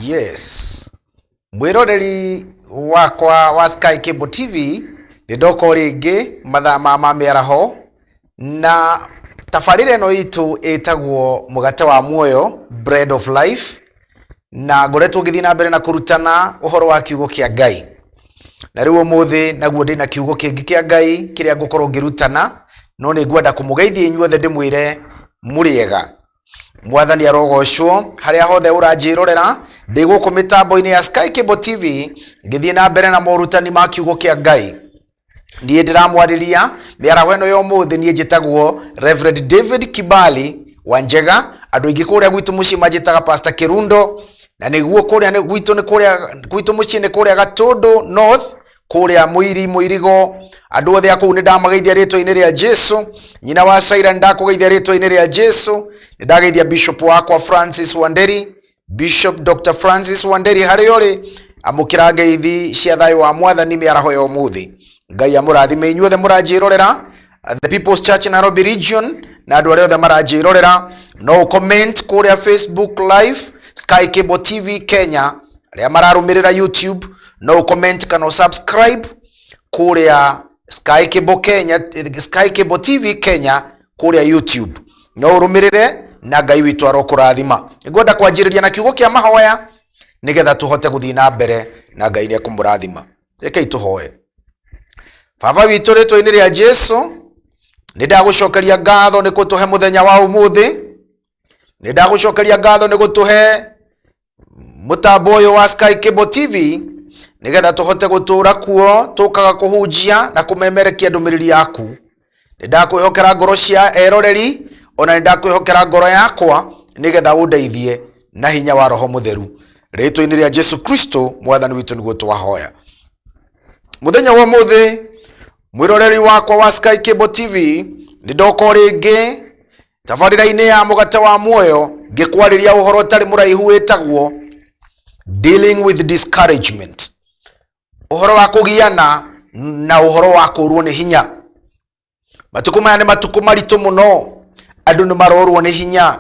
Yes. Mwiroreri wakwa wa Sky Cable TV ndoko ringi mathaa ma mĩaraho na tabarĩra ĩno itu ĩtagwo mũgate wa muoyo, bread of life, na ngoretwo ngĩthiĩ na mbere na kũrutana ũhoro wa kiugo kĩa Ngai. Na rĩu ũmũthĩ naguo ndĩna kiugo kĩngĩ kĩa Ngai kĩrĩa ngũkorwo ngĩrutana, no nĩ ngwenda kũmũgeithia inyuothe ndĩmwĩre mũrĩega. Mwathani arogocwo harĩa hothe ũranjĩrorera ndĩ gũkũ mĩtambo-inĩ ya Sky Cable TV ngĩthiĩ na mbere na morutani ma kiugo kĩa Ngai. Niĩ ndĩramwarĩria mĩaraho ĩno ya ũmũthĩ niĩ njĩtagwo Reverend David Kibali wa Njega, andũ aingĩ kũrĩa gwitũ mũciĩ manjĩtaga Pastor Kirundo, na nĩguo kũrĩa gwitũ mũciĩ nĩ kũrĩa Gatũndũ North, kũrĩa Mũirigo. Andũ othe akũu nĩ ndamageithia rĩtwa-inĩ rĩa Jesu. Nyina wa Saira ndakũgeithia rĩtwa-inĩ rĩa Jesu. Nĩ ndageithia Bishop wakwa Francis Wanderi, Bishop Dr. Francis Wanderi harĩa ũrĩ, amũkĩra ngeithi cia thayũ wa Mwathani mĩaraho ya ũmũthĩ. Ngai amũrathime inyuothe mũranjĩrorera, the People's Church Nairobi region, na andũ arĩa othe maranjĩrorera. No comment kũrĩa Facebook live Sky Cable TV Kenya, arĩa mararũmĩrĩra YouTube. No comment kana subscribe kũrĩa Sky Cable Kenya, Sky Cable TV Kenya kũrĩa YouTube. No ũrũmĩrĩre na Ngai witũ arokũrathima. Ngwenda kwanjĩrĩria na kiugo kĩa mahoya nĩgetha tũhote gũthiĩ na mbere na Ngai nĩ ekũmũrathima. Rekei tũhoe. Baba witũ rĩtwa-inĩ rĩa Jesu, nĩ ndagũcokeria ngatho nĩ gũtũhe mũthenya wa ũmũthĩ. Nĩ ndagũcokeria ngatho nĩ gũtũhe mũtambo ũyũ wa Sky Cable TV nĩgetha tũhote gũtũũra kuo tũkaga kũhunjia na kũmemerekia ndũmĩrĩri yaku. Nĩ ndakwĩhokera ngoro cia eroreri, ona nĩ ndakwĩhokera ngoro yakwa nĩgetha ũndeithie na hinya wa Roho Mũtheru. Rĩtwa-inĩ rĩa Jesu Kristo Mwathani witũ nĩguo twahoya. Mũthenya wa ũmũthĩ, mwĩroreri wakwa wa Sky Cable TV, nĩ ndoka rĩngĩ tabarĩra-inĩ ya mũgate wa muoyo ngĩkwarĩria ũhoro ũtarĩ mũraihu wĩtagwo dealing with discouragement. Ũhoro wa kũgiana na ũhoro wa kũrwo nĩ hinya. Matukũ maya nĩ matukũ maritũ mũno, andũ nĩ marorwo nĩ hinya.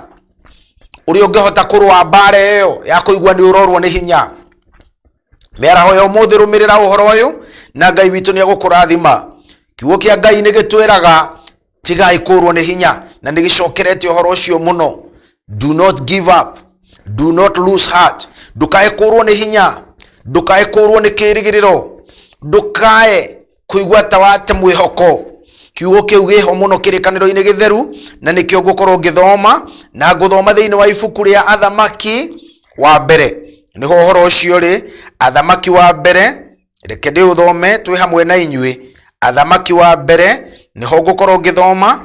Ũrĩa ũngĩhota kũrũa mbara ĩyo ya kũigua nĩ ũrorwo nĩ hinya. Mĩaraho ya ũmũthĩ rũmĩrĩra ũhoro ũyũ na Ngai witũ nĩ egũkũrathima. Kiugo kĩa Ngai nĩ gĩtwĩraga tigai kũrwo nĩ hinya, na nĩ gĩcokerete ũhoro ũcio mũno. Do not give up, do not lose heart. Ndukae kũrwo nĩ hinya, ndukae kũrwo nĩ kĩĩrĩgĩrĩro, ndukae kũigua ta wate mwĩhoko. Kiugo kĩu gĩho mũno kĩrĩkanĩro-inĩ gĩtheru, na nĩkĩo ngũkorwo ngĩthoma, na ngũthoma thĩinĩ wa ibuku rĩa Athamaki wa mbere. Nĩho ũhoro ũcio ũrĩ, Athamaki wa mbere, reke ndĩũthome twĩ hamwe na inyuĩ. Athamaki wa mbere nĩho ngũkorwo ngĩthoma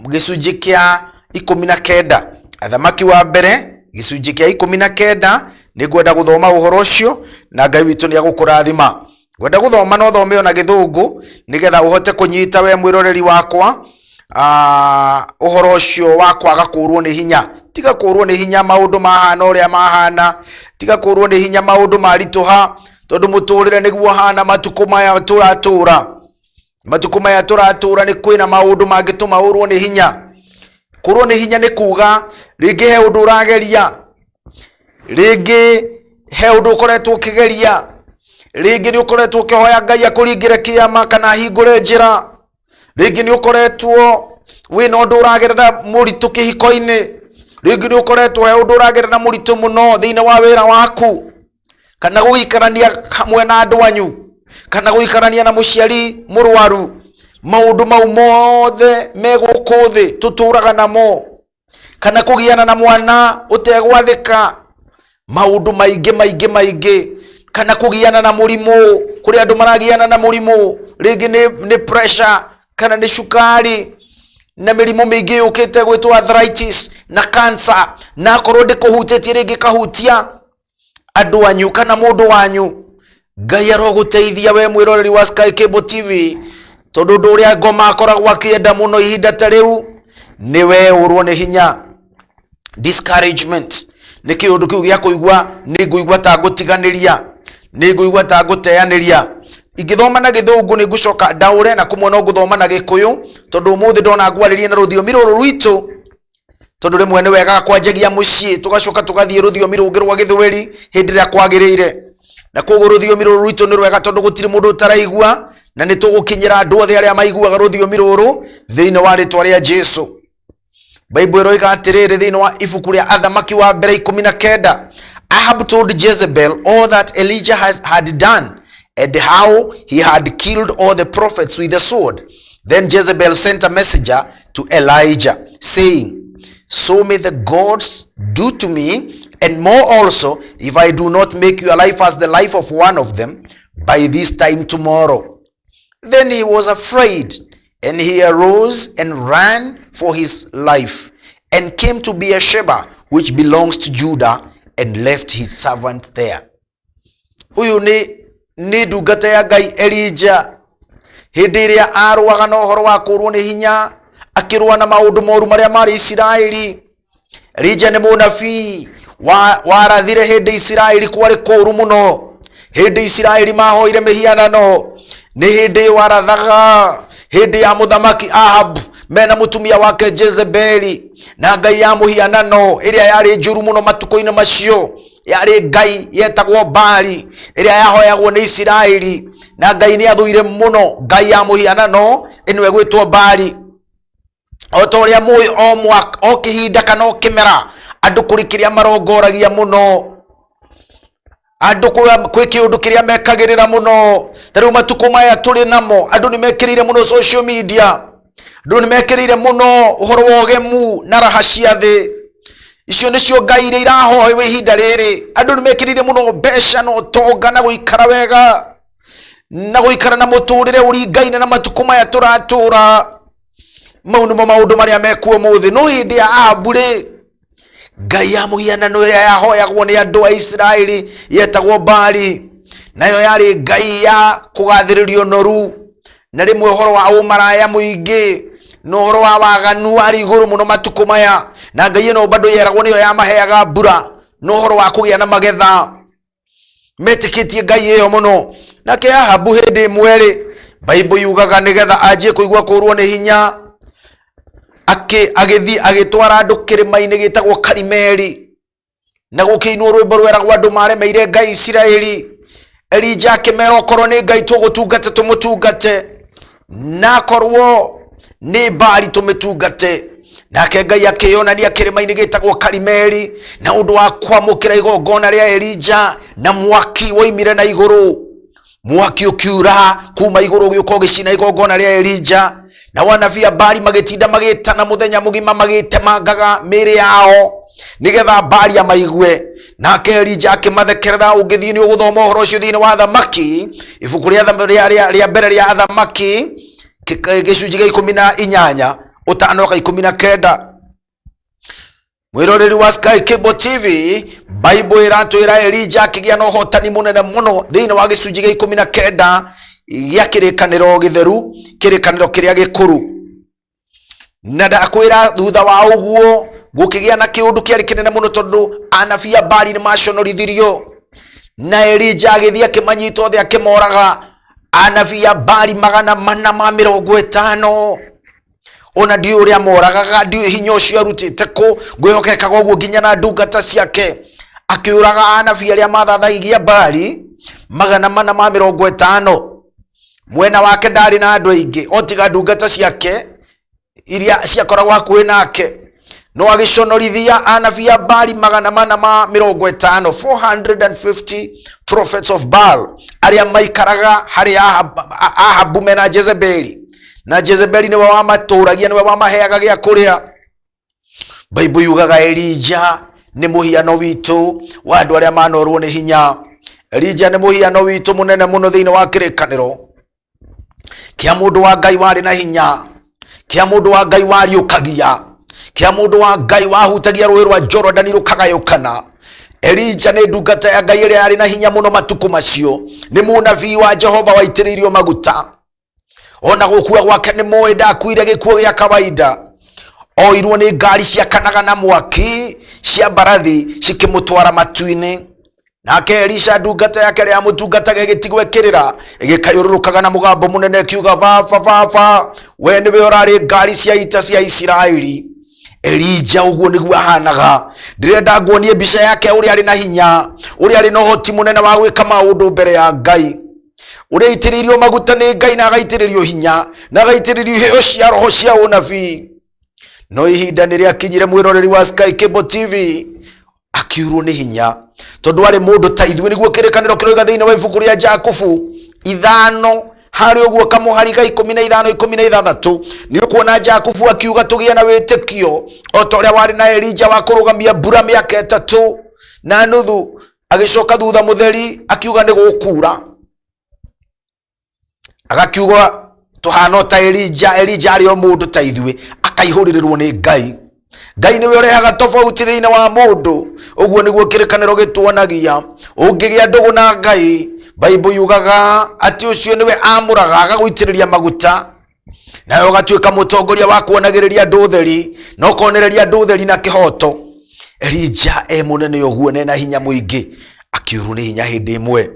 gĩcunjĩ kĩa 19. Athamaki wa mbere gĩcunjĩ kĩa 19 nĩ ngwenda gũthoma ũhoro ũcio na Ngai witũ nĩ egũkũrathima. Ngwenda gũthoma no thome ona gĩthũngũ nĩgetha ũhote kũnyita we mwĩroreri wakwa ũhoro ũcio wa kwaga kũrwo nĩ hinya. Tiga kũrwo nĩ hinya maũndũ mahana ũrĩa mahana, tiga kũrwo nĩ hinya maũndũ maritũha, tondũ mũtũrĩre nĩguo hana matukũ maya tũratũra. Matukũ maya tũratũra nĩ kwĩna maũndũ mangĩtũma ũrwo nĩ hinya. Kũrwo nĩ hinya nĩ kuga rĩngĩ he ũndũ ũrageria, rĩngĩ he ũndũ ũkoretwo ũkĩgeria, rĩngĩ nĩ ũkoretwo ũkĩhoya Ngai akũringĩre kĩama kana hingũre njĩra, rĩngĩ nĩ ũkoretwo wĩna ũndũ ũragerera mũritũ kĩhiko-inĩ, rĩngĩ nĩ ũkoretwo he ũndũ ũragerera mũritũ mũno thĩinĩ wa wĩra waku, kana gũikarania hamwe na andũ anyu, kana gũikarania na mũciari mũrwaru. Maũndũ mau mothe me gũkũ thĩ tũtũraga namo, kana kũgiana na mwana ũtegwathĩka, maũndũ maingĩ, kana kũgiana na mũrimũ, kũrĩ andũ maragiana na mũrimũ, rĩngĩ nĩ pressure kana nĩ cukari na mĩrimũ mĩingĩ yũkĩte gwĩtwo arthritis na cancer, na korwo ndĩkũhutĩtie rĩngĩ kahutia andũ anyu kana mũndũ wanyu. Ngai arogũteithia we mwĩroreri wa Sky Cable TV, tondũ ũndũ ũrĩa ngoma akoragwo akĩenda mũno ihinda ta rĩu nĩ we ũrwo nĩ hinya. Discouragement nĩ kĩũndũ kĩu gĩa kũigua nĩ ngũigua ta ngũtiganĩria, nĩ ngũigua ta ngũteanĩria. Ingĩthoma na gĩthũngũ nĩ ngũcoka ndaũre, na kũmwe no ngũthoma na gĩkũyũ, tondũ ũmũthĩ ndona ngwarĩrie na rũthiomi rũrũ rwitũ tondu rimwe ni wega kwanjagia mucii tugacoka tugathie ruthiomi rungi rwa githweri hindi ria kwagirire na koguo ruthiomi ruru rwitu ni rwega tondu gutiri mundu utaraigua na ni tugukinyira andu othe aria maiguaga ruthiomi ruru thiini wa ritwa ria Jesu. Bible iroiga atiriri thiini wa ibuku ria Athamaki wa mbere 19 Ahab told Jezebel all that Elijah had done and how he had killed all the prophets with the sword. Then Jezebel sent a messenger to Elijah saying, so may the gods do to me and more also if I do not make your life as the life of one of them by this time tomorrow. Then he was afraid and he arose and ran for his life and came to Beersheba, which belongs to Judah, and left his servant there. Huyu ni ndungata ya Ngai Elijah hindi iria arwaga na uhoro wa kurwo ni hinya akirwa na maundu moru maria mari Isiraeli. Elijah ni munabii warathire hindi Isiraeli kwari kuru muno, hindi Isiraeli mahoire mihianano, ni hindi warathaga hindi ya muthamaki Ahab mena mutumia wake Jezebeli na ngai ya muhianano iria yari njuru muno matuko-ini macio yari ngai yetagwo Bali iria yahoyagwo ni Isiraeli na ngai ni athuire muno ngai ya muhianano ino egwitwo Bali. Otoria mui o mwaka o kihinda kana o kimera andu kurikiria marongoragia muno, andu kwi kiundu kiria mekagirira muno. Tariu matuko maya turi namo andu ni mekirire muno social media, andu ni mekirire muno uhoro wa ugemu na raha cia thi icio nicio ngai iria irahoywo ihinda riri. Andu ni mekirire muno mbeca no tonga na guikara wega na guikara na muturire uringaine na matuko maya turatura. Mau nimo maundu maria mekuo muthi. No hindi ya Ahabu ri ngai ya muhianano iria yahoyagwo ni andu a Isiraeli yetagwo Bali, nayo yari ngai ya kugathiririo noru na rimwe uhoro wa umaraya muingi no uhoro wa waganu wari iguru muno matuko maya, na ngai ino bado yeragwo niyo yamaheaga mbura no uhoro wa kugia na magetha. Metikitie ngai iyo muno. Nake Ahabu hindi mweri Bible yugaga nigetha anjie kuigwa kurwo ni hinya agithi agitwara andu kirima-ini gitagwo Karimeli na gukiinwo rwimbo rweragwo andu maremeire ngai Isiraeli. Elijah akimera okorwo ni ngai tugutungate tumutungate na korwo ni Bali tumitungate. Nake ngai akiyonania kirima-ini gitagwo Karimeli na undu wa kwamukira igongona ria Elijah na mwaki woimire na iguru. Mwaki ukiura kuma iguru giuko gicina igongona ria Elijah na wanabii a Bali magitinda magitana muthenya mugima magitemangaga miri yao nigetha Bali amaigue. Nake Elijah akimathekerera. Ungithii ni uguthoma uhoro ucio thiini wa Athamaki ibuku ria mbere ria Athamaki gicunji gia 18 utanoka 19. Mwiroreri wa Sky Cable TV, Bible iratwira Elijah akigia na uhotani munene muno thiini wa gicunji gia 19 gia kirikaniro githeru, kirikaniro kiria gikuru. Na ndakwira thutha wa uguo gukigia na kiundu kiari kinene muno tondu anabii a Bali ni maconorithirio na Elijah agithia kimanyito the akimoraga anabii a Bali 450. Ona ndio uria moragaga ndio hinya ucio arutite ku gwihokekaga uguo nginya na ndungata ciake akiuraga anabii aria mathathaigia Bali 450. Mwena wake ndari na andu aingi otiga ndungata ciake iria ciakoragwo hakuhi nake. No agiconorithia anabii a Bali 450, 450 prophets of Baal aria maikaraga hari Ahabu mena Jezebeli. Na Jezebeli niwe wamaturagia, niwe wamaheaga gia kuria. Bible yugaga Elijah ni muhiano witu wa andu aria manorwo ni hinya. Elijah ni muhiano witu munene muno thiini wa kirikaniro kia mundu wa ngai wari na hinya, kia mundu wa ngai wari ukagia, kia mundu wa ngai wahutagia rũĩ rwa Jordan rukagayukana. Elijah ni ndungata ya ngai iria yari na hinya muno matuko macio. Ni munabii wa Jehova waitiririo maguta. Ona gukua gwake ni moe ndakuire gikuo gia kawaida. Oirwo ni ngari ciakanaga na mwaki cia mbarathi cikimutwara matu-ini. Nake Elisha ndungata yake ria mutungataga gitigwekirira igikayururukaga na mugambo munene kiuga vava vava, we niwe urari ngari cia ita cia Isiraeli. Elija uguo niguo ahanaga. Ndirenda nguonie mbica yake uri ari na hinya, uri ari no hoti munene wa gwika maundu mbere ya Ngai, uri itiririo maguta ni Ngai na agaitiririo hinya na agaitiririo heo cia roho cia unabii. No ihinda ni riakinyire mwiroreri wa Sky Cable TV akiurwo ni hinya tondu ari mundu ta ithuĩ, niguo kĩrĩkanĩro kĩroiga thĩinĩ wa ibuku rĩa Jakubu 5 hari uguo kamuhari ga 15:16 ni kuona Jakubu akiuga tugie na wĩtĩkio o ta ũrĩa warĩ na Elija wa kũrũgamia mbura mĩaka 3.5 agicoka thutha mutheri akiuga ni gũkura, agakiuga tuhana ta Elija ari o mundu ta ithuĩ akaihũrĩrĩrwo nĩ Ngai. Ngai niwe ũrehaga tofauti thĩinĩ wa mundu, ũguo nĩguo kĩrĩkanĩro gĩtuonagia. Ũngĩgĩa ndũgũ na Ngai, Bible yugaga ati ucio niwe amuraga agagũitĩrĩria maguta, nawe ũgatuĩka mũtongoria wa kuonagĩrĩria andũ ũtheri na ũkonereria andũ ũtheri na kĩhoto. Elija munene ũguo nena hinya mũingĩ akiurwo nĩ hinya hĩndĩ ĩmwe.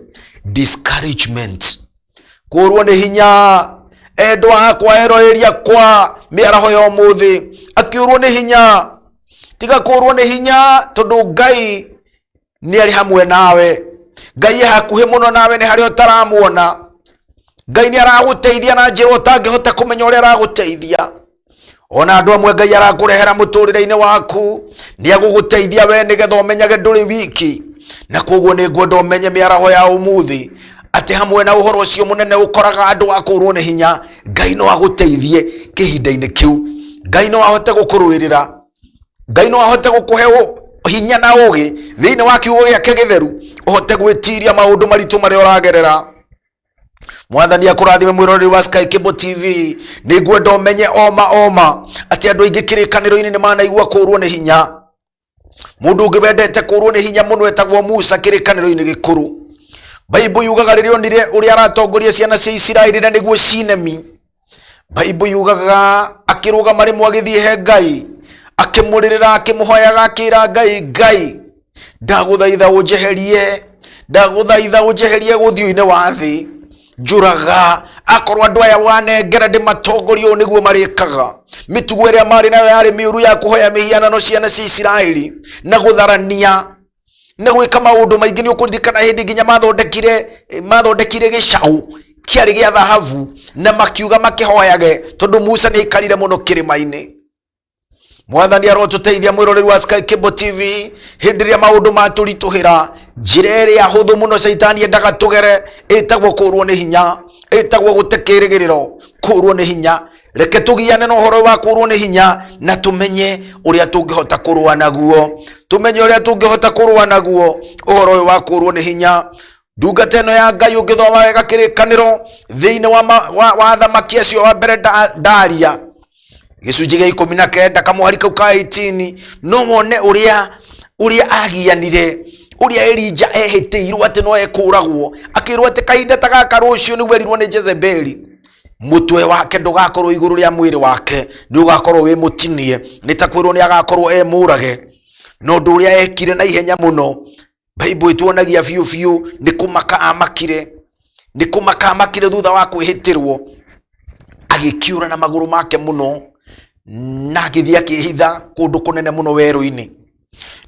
Discouragement, kũrwo nĩ hinya. Endwa akwa eroreria kwa mĩaraho ya ũmũthĩ, akiurwo nĩ hinya. Tiga kũrwo nĩ hinya tondu Ngai nĩ ari hamwe nawe. Ngai hakuhĩ mũno nawe nĩ harĩa ũtaramuona. Ngai nĩ aragũteithia na njĩra ũtangĩhota kũmenya ũrĩa aragũteithia. Ona andũ amwe Ngai arakũrehera mũtũrĩre-inĩ waku, nĩ agũgũteithia we nĩgetha ũmenyage ndũrĩ wiki. Na koguo nĩ ngwenda ũmenye mĩaraho ya ũmũthĩ ati hamwe na ũhoro ũcio mũnene ũkoraga andũ akũrwo nĩ hinya, Ngai no agũteithie kĩhinda-inĩ kĩu. Ngai no ahote gũkũrũĩrĩra. Ngai no ahote gũkũhe hinya na ũgĩ thĩinĩ wa kiugo gĩake gĩtheru, ũhote gwĩtiria maũndũ maritũ marĩa ũragerera. Mwathani akũrathime mwĩroreri wa Sky Cable TV. Nĩ ngwenda ũmenye oma ati andũ aingĩ kĩrĩkanĩro-inĩ nĩ manaigua kũrwo nĩ hinya. Mũndũ ũngĩ wendete kũrwo nĩ hinya mũno etagwo Musa kĩrĩkanĩro-inĩ gĩkũrũ. Bible yugaga rĩrĩa onire ũrĩa aratongoria ciana cia Isiraeli na nĩguo cinemi. Bible yugaga akĩrũgama rĩmwe agĩthiĩ he Ngai, akĩmũrĩrĩra akĩmũhoyaga akĩra Ngai, Ngai ndagũthaitha ũnjeherie gũthiũ-inĩ wa thĩ, njũraga. Akorwo andũ aya wanengera ndĩmatongoria ũũ nĩguo marĩkaga. Mĩtugo ĩrĩa marĩ nayo yarĩ mĩũru ya kũhoya mĩhianano ciana cia Isiraeli na gũtharania na gwĩka maũndũ maingĩ. Nĩ ũkũririkana hĩndĩ nginya mathondekire gĩcaũ kĩarĩ gĩa thahabu na makiuga makĩhoyage tondũ Musa nĩ aikarire mũno kĩrĩma-inĩ. Mwathani arotũteithia mwĩroreri wa Sky Cable TV hĩndĩ ĩrĩa maũndũ matũritũhĩra. Njĩra ĩrĩa hũthũ mũno Saitani endaga tũgere ĩtagwo kũrwo nĩ hinya, ĩtagwo gũte kĩĩrĩgĩrĩro. Kũrwo nĩ hinya, reke tũgiane na ũhoro wa kũrwo nĩ hinya na tũmenye ũrĩa tũngĩhota kũrũa naguo. Ũhoro ũyũ wa kũrwo nĩ hinya. Ndungata ĩno ya Ngai ũngĩthoma wega kĩrĩkanĩro thĩinĩ wa thamaki acio wa mbere ndaria gĩcunjĩ gĩa 19 kamuhari kau ka 18, no wone ũrĩa agianire, ũrĩa Elija ehĩtĩirwo atĩ no ekũragwo, akĩrwo atĩ kahinda ta gaka rũciũ nĩguo erirwo nĩ Jezebeli. Mũtwe wake ndũgakorwo igũrũ rĩa mwĩrĩ wake, nĩ ũgakorwo wĩ mũtinie, nĩ ta kwĩrwo nĩ agakorwo mũrage. No ũndũ ũrĩa ekire na ihenya mũno, Bible ĩtuonagia biũ nĩ kũmaka amakire thutha wa kwĩhĩtĩrwo, agĩkiũra na magũrũ make mũno na agĩthiĩ akĩhitha kũndũ kũnene mũno werũ-inĩ.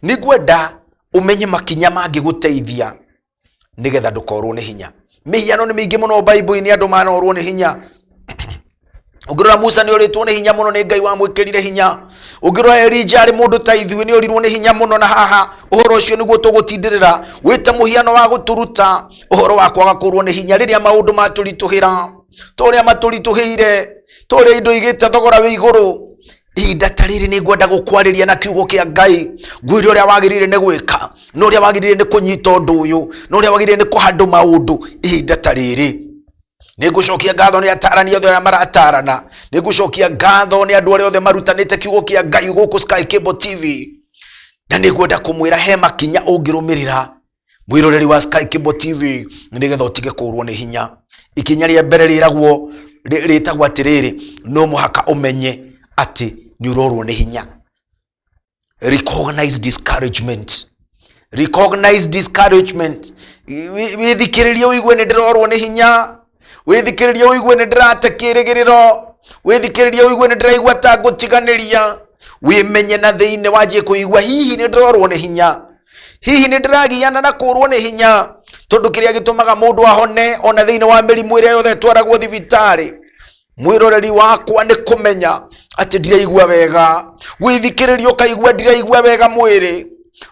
Nĩ ngwenda ũmenye makinya mangĩgũteithia nĩgetha ndũkorwo nĩ hinya. Mĩhiano nĩ mĩingĩ mũno Bible-inĩ andũ manorwo nĩ hinya. Ũngĩrora Musa nĩ orĩtwo nĩ hinya mũno nĩ Ngai wamwĩkĩrire hinya. Ũngĩrora Elija arĩ mũndũ ta ithuĩ nĩ orirwo nĩ hinya mũno, na haha ũhoro ũcio nĩguo tũgũtindĩrĩra wĩta mũhiano wa gũtũruta ũhoro wa kwaga kũrwo nĩ hinya rĩrĩa maũndũ matũritũhĩra. Torĩa matũritũhĩire, torĩa indo igĩte thogora wĩ igũrũ. Ihinda ta rĩrĩ nĩ ngwenda gũkwarĩria na kiugo kĩa Ngai, ngwĩre ũrĩa wagĩrĩire nĩ gwĩka, na ũrĩa wagĩrĩire nĩ kũnyita ũndũ ũyũ, na ũrĩa wagĩrĩire nĩ kũhandũ maũndũ ihinda ta rĩrĩ. Nĩ ngũcokia ngatho nĩ atarania othe arĩa maratarana. Nĩ ngũcokia ngatho nĩ andũ arĩa othe marutanĩte kiugo kĩa Ngai gũkũ Sky Cable TV. Na nĩ ngwenda kũmwĩra he makinya ũngĩrũmĩrĩra mwĩroreri wa Sky Cable TV nĩgetha ũtige kũrwo nĩ hinya. Ikinya rĩa mbere rĩtagwo atĩrĩrĩ, no mũhaka ũmenye atĩ nĩ ũrorwo nĩ hinya. Recognize discouragement. Wĩthikĩrĩrie ũigue nĩ ndĩrorwo nĩ hinya. Wĩthikĩrĩrie ũigue nĩ ndĩrate kĩĩrĩgĩrĩro. Wĩthikĩrĩrie ũigue nĩ ndĩraigua ta ngũtiganĩria. wimenye na thiini wajie kuigua hihi ni ndorwo ni hinya, hihi ni ndiragiana na kurwo ni hinya, tondu kiria gitumaga mundu ahone ona thiini wa mirimu iria yothe twaragwo thibitari. Mwiroreri wakwa ni kumenya ati ndiraigua wega, withikiririo kaigua ndiraigua wega mwiri,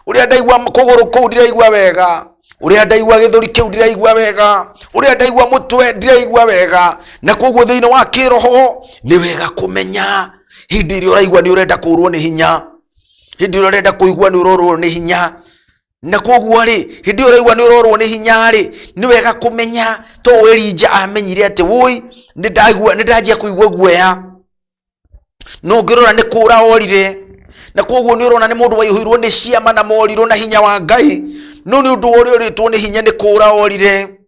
uria ndaigua kuguru kuu ndiraigua wega, uria ndaigua githuri kiu ndiraigua wega, uria ndaigua mutwe ndiraigua wega, na koguo thiini wa kiroho ni wega kumenya hindi iria uraigua ni urenda kurwo ni hinya, hindi iria urenda kuigua ni urorwo ni hinya, na koguo ri hindi uraigua ni urorwo ni hinya ri ni wega kumenya. To Elija amenyire ati woi ni ndajia kuigua guoya, no ngirora ni kura orire, na koguo ni urona ni mundu waihirwo ni ciama na morirwo na hinya wa Ngai, no ni undu uri uritwo ni hinya ni kura orire.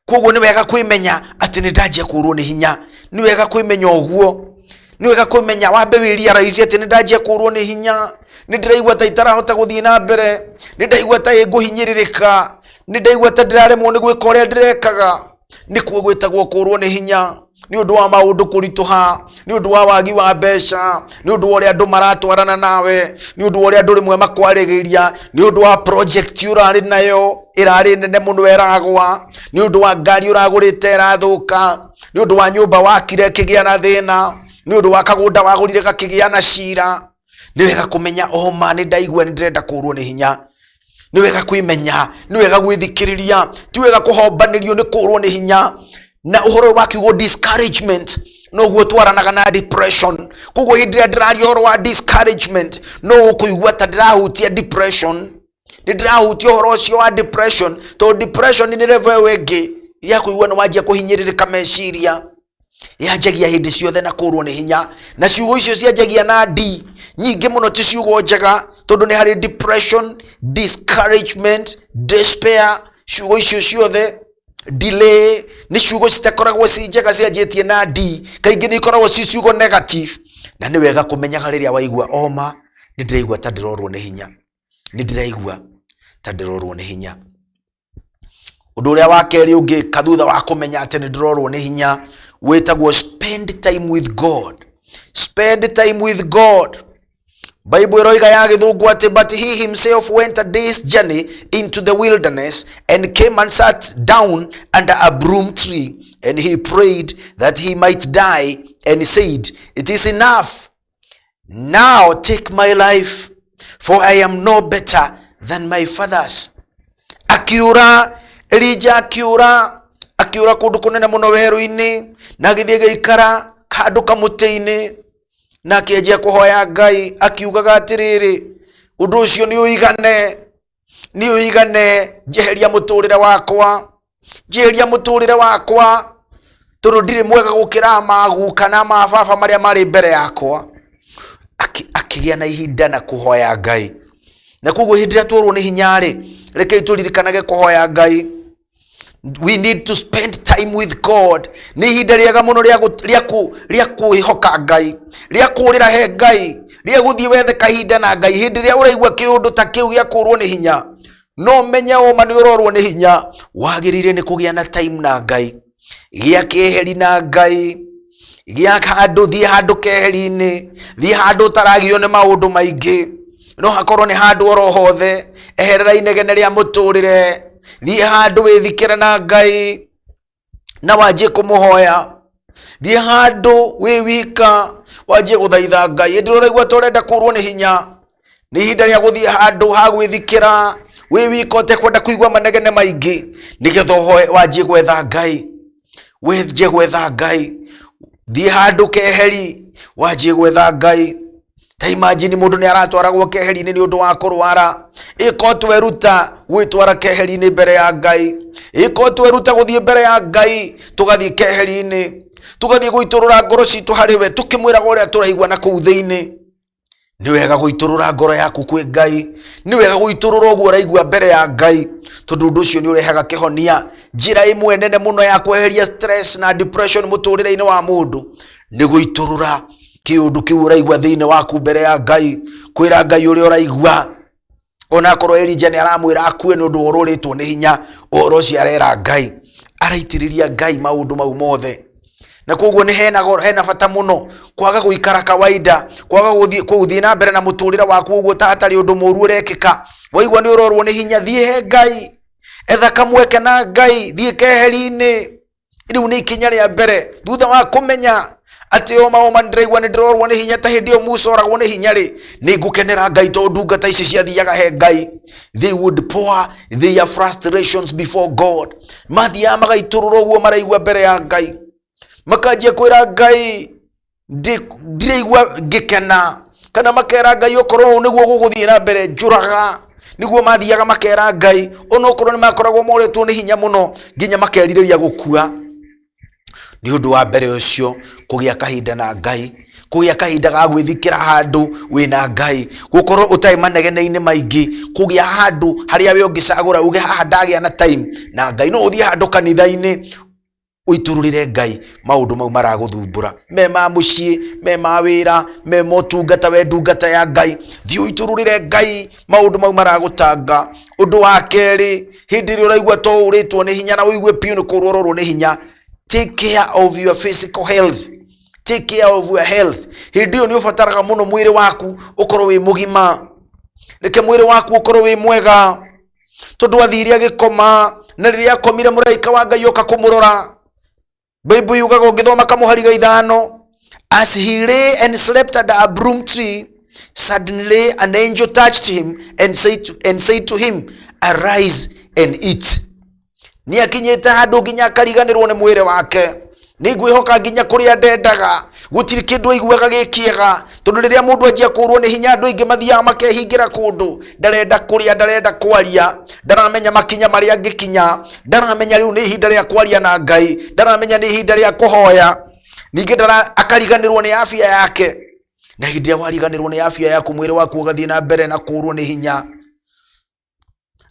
Koguo ni wega kwimenya ati ni ndajia kurwo ni hinya, ni wega kwimenya uguo, ni wega kwimenya wambe wiria raisi ati ni ndajia kurwo ni hinya, ni ndiraigua ta itarahota guthii na mbere, ni ndaigua ta nguhinyiririka, ni ndaigua ta ndiraremwo ni gwika uria ndirekaga. Ni kuo gwitagwo kurwo ni hinya, ni undu wa maundu kurituha, ni undu wa wagi wa mbeca, ni undu wa uria andu maratwarana nawe, ni undu wa uria andu rimwe makwarigiria, ni undu wa project urari nayo irari nene muno weragwa, ni undu wa ngari uragurite irathuka, ni undu wa nyumba wakire kigia na thina, ni undu wa kagunda wagurire gakigia na cira. Ni wega kumenya oma ni ndaigua ni ndirenda kurwo ni hinya, ni wega kwimenya, ni wega gwithikiriria, ti wega kuhombanirio ni kurwo ni hinya. Na uhoro wa kiugo discouragement no gutwaranaga na depression. Koguo hindi ndirari uhoro wa discouragement no kuigua ta ndirahutia depression, ni ndirahutia uhoro ucio wa depression, to depression ni level wengi ya kuigua no wajia kuhinyiririka meciria, yajagia hindi ciothe na kurwo ni hinya. Na ciugo icio ciajagia na ndi nyingi muno ti ciugo njega, tondu ni hari depression, discouragement, despair. Ciugo icio ciothe, delay, ni ciugo citakoragwo ci njega cianjitie na ndi, kaingi ni ikoragwo ci ciugo negative. Na ni wega kumenyaga riria waigua oma ni ndiraigua ta ndirorwo ni hinya, ni ndiraigua ta ndirorwo ni hinya. Undu uria wa keri ungika thutha wa kumenya ati ni ndirorwo ni hinya witagwo spend time with God. Spend time with God. Bible iroiga ya githungu ati but he himself went a day's journey into the wilderness and came and sat down under a broom tree, and he prayed that he might die, and said, it is enough, now take my life, for I am no better than my fathers. Akiura Elija, akiura kundu kunene muno weru-ini, na githie geikara kandu kamuti-ini, na kienjia kuhoya Ngai akiugaga atiriri, undu ucio ni uigane, jeheria muturire wakwa, tondu ndiri mwega gukira magu kana mababa maria mari mbere yakwa. Akigia na ihinda na kuhoya Ngai. Na koguo hindi twarwo ni hinya ri, rekei tulirikanage kuhoya Ngai. We need to spend time with God. Ni ihinda riega muno ria kuihoka Ngai, ria kurira he Ngai, ria guthii wethe kahinda na Ngai. Hindi ria uraigua kiundu ta kiu gia kurwo ni hinya, no menya oma ni urorwo ni hinya, wagirire ni kugia na time na Ngai, gia keheri na Ngai, gia handu thii handu keheri-ini, thii handu taragio ni maundu maingi, no hakorwo ni handu oro hothe, eherera inegene ria muturire, thii handu withikire na Ngai na wajie kumuhoya, thii handu wi wika wajie guthaitha Ngai. Hindi uraigua turenda kurwo ni hinya, ni ihinda ria guthii handu ha gwithikira wi wika utekwenda kuigua manegene maingi, nigetha wajie gwetha Ngai, wajie gwetha Ngai. Thii handu keheri wajie gwetha Ngai. Ta imagine mundu ni aratwaragwo keheri-ini ni undu wa kurwara, iko tweruta gwitwara keheri-ini mbere ya Ngai, iko tweruta guthii mbere ya Ngai, tugathii keheri-ini, tugathii guiturura ngoro citu hariwe, tukimwiraga uria turaigua na kuu thiini. Ni wega guiturura ngoro yaku kwi Ngai, ni wega guiturura uguo uraigua mbere ya Ngai, tondu undu ucio ni urehaga kihonia. Njira imwe nene muno ya kweheria stress na depression muturire-ini wa mundu ni guiturura kiundu kiu uraigua thiini waku mbere ya Ngai, kwira Ngai uria uraigua. Ona korwo Elija ni aramwira akue ni undu ururitwo ni hinya, uhoro ucio arera Ngai, araitiriria Ngai maundu mau mothe. na koguo ni hena bata muno kwaga guikara kawaida, kwaga guthii na mbere na muturira waku uguo ta hatari undu muru urekika. Waigua ni urorwo ni hinya, thie he Ngai, etha kamweke na Ngai, thie keheri-ini. Riu ni ikinya ria mbere thutha wa kumenya ati oma ndiraigua ni ndirorwo ni hinya ta hindi yo mucoragwo ni hinya ri, ni ngukenera Ngai tondu ndungata ici ciathiaga he Ngai. They would pour their frustrations before God. Mathia magaiturura uguo maraigua mbere ya Ngai, makanjia kwira Ngai ndiraigua ngikena, kana makera Ngai okorwo niguo guguthie na mbere njuraga. Niguo mathiaga makera Ngai ona okorwo ni makoragwo moretwo ni hinya muno nginya makeririria gukua. Ni undu wa mbere ucio kugia kahinda na Ngai, kugia kahinda ga gwithikira handu wina Ngai, gukorwo utai manegene-ini maingi, kugia handu haria we ungicagura uge haha ndagia na time na Ngai. No uthie handu kanitha-ini uitururire Ngai maundu mau maraguthumbura, me ma mucii, me ma wira, me motungata we ndungata ya Ngai. Thie uitururire Ngai maundu mau maragutanga. Undu wa keri, hindi ria uraigua to uritwo ni hinya na uigue piu ni kurorwo ni hinya, take care of your physical health. Take care of your health. Hindi yo ni ubataraga muno mwiri waku ukorwo wi mugima, reke mwiri waku ukorwo wi mwega, tondu athiria gikoma na riria akomire muraika wa Ngai oka kumurora. Bible yugaga ungithoma kamuhariga 5, as he lay and slept under a broom tree, suddenly an angel touched him and said to him, arise and eat. Ni akinyete handu nginya akariganirwo ni mwire wake, ni ngwihoka nginya kuria ndendaga, gutiri kindu aiguaga gikiega, tondu riria mundu anjia kurwo ni hinya andu ingi mathiaga makehingira kundu, ndarenda kuria, ndarenda kwaria, ndaramenya makinya maria angikinya, ndaramenya riu ni ihinda ria kwaria na Ngai, ndaramenya ni ihinda ria kuhoya. Ningi akariganirwo ni afya yake, na hindi ya wariganirwo ni afya yaku mwire waku ugathie na mbere na kurwo ni hinya,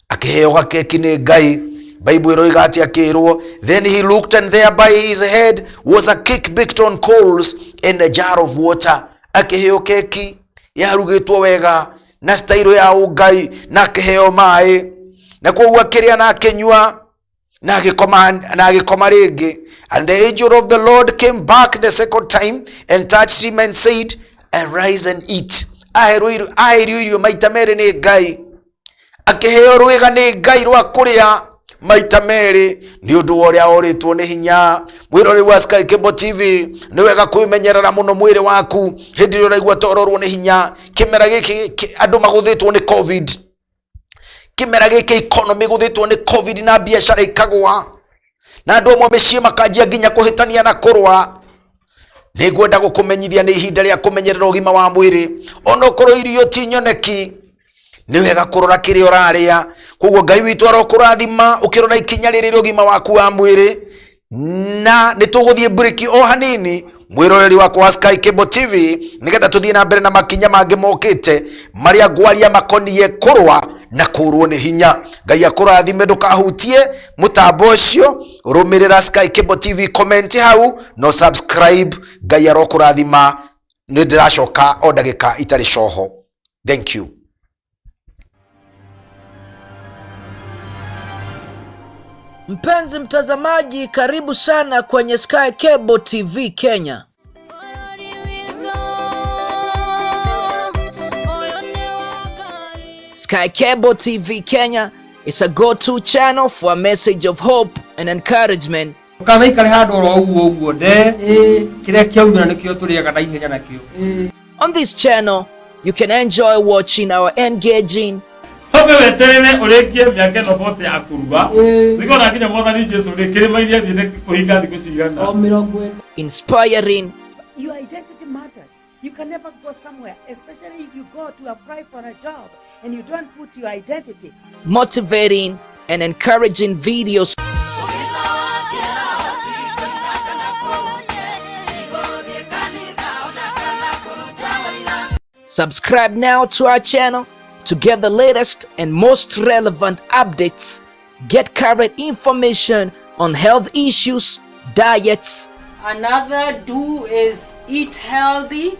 akiheo gakeki ni Ngai. Bible iroiga ati akirwo, then he looked and there by his head was a cake baked on coals and a jar of water. Akiheo keki yarugitwo wega na stairo ya Ngai, na akiheo mai, na koguo akiria na akinyua na agikoma ringi. And the angel of the Lord came back the second time and touched him and said, arise and eat. Aherio irio maita meri ni Ngai, akiheo rwega ni Ngai rwa kuria maita meri ni undu uria uritwo ni hinya. Mwirori wa Sky Cable TV ni wega kwimenyerera muno mwiri waku hindi ria uraigua tororwo ni hinya. Kimera giki andu maguthitwo ni COVID, kimera giki economy guthitwo ni COVID na biashara ikagwa, na andu amwe micii makanjia nginya kuhitania na kurwa. Ni ngwenda gukumenyithia ni ihinda ria kumenyerera ugima wa mwiri, ona okorwo irio ti nyoneki ni wega kurora kiria uraria. Koguo Ngai witu arokurathima ukirora ikinya riri ria ugima waku wa mwiri, na nituguthie break o hanini mwiroreri wakwa wa Sky Cable TV nigetha tuthie na mbere na makinya mangi mokite maria ngwaria makonie kurwa na kurwo ni hinya. Ngai akurathime, ndukahutie mutambo ucio, rumirira Sky Cable TV, comment hau no subscribe. Ngai arokurathima, ni ndiracoka o ndagika itari coho. Thank you. Mpenzi mtazamaji, karibu sana kwenye Sky Cable TV Kenya. Sky Cable TV Kenya is a go-to channel for a message of hope and encouragement. On this channel, you can enjoy watching our engaging, inspiring, your identity matters. You can never go somewhere, especially if you go to apply for a job and you don't put your identity. motivating, and encouraging videos. Subscribe now to our channel to get the latest and most relevant updates. Get current information on health issues, diets. Another do is eat healthy,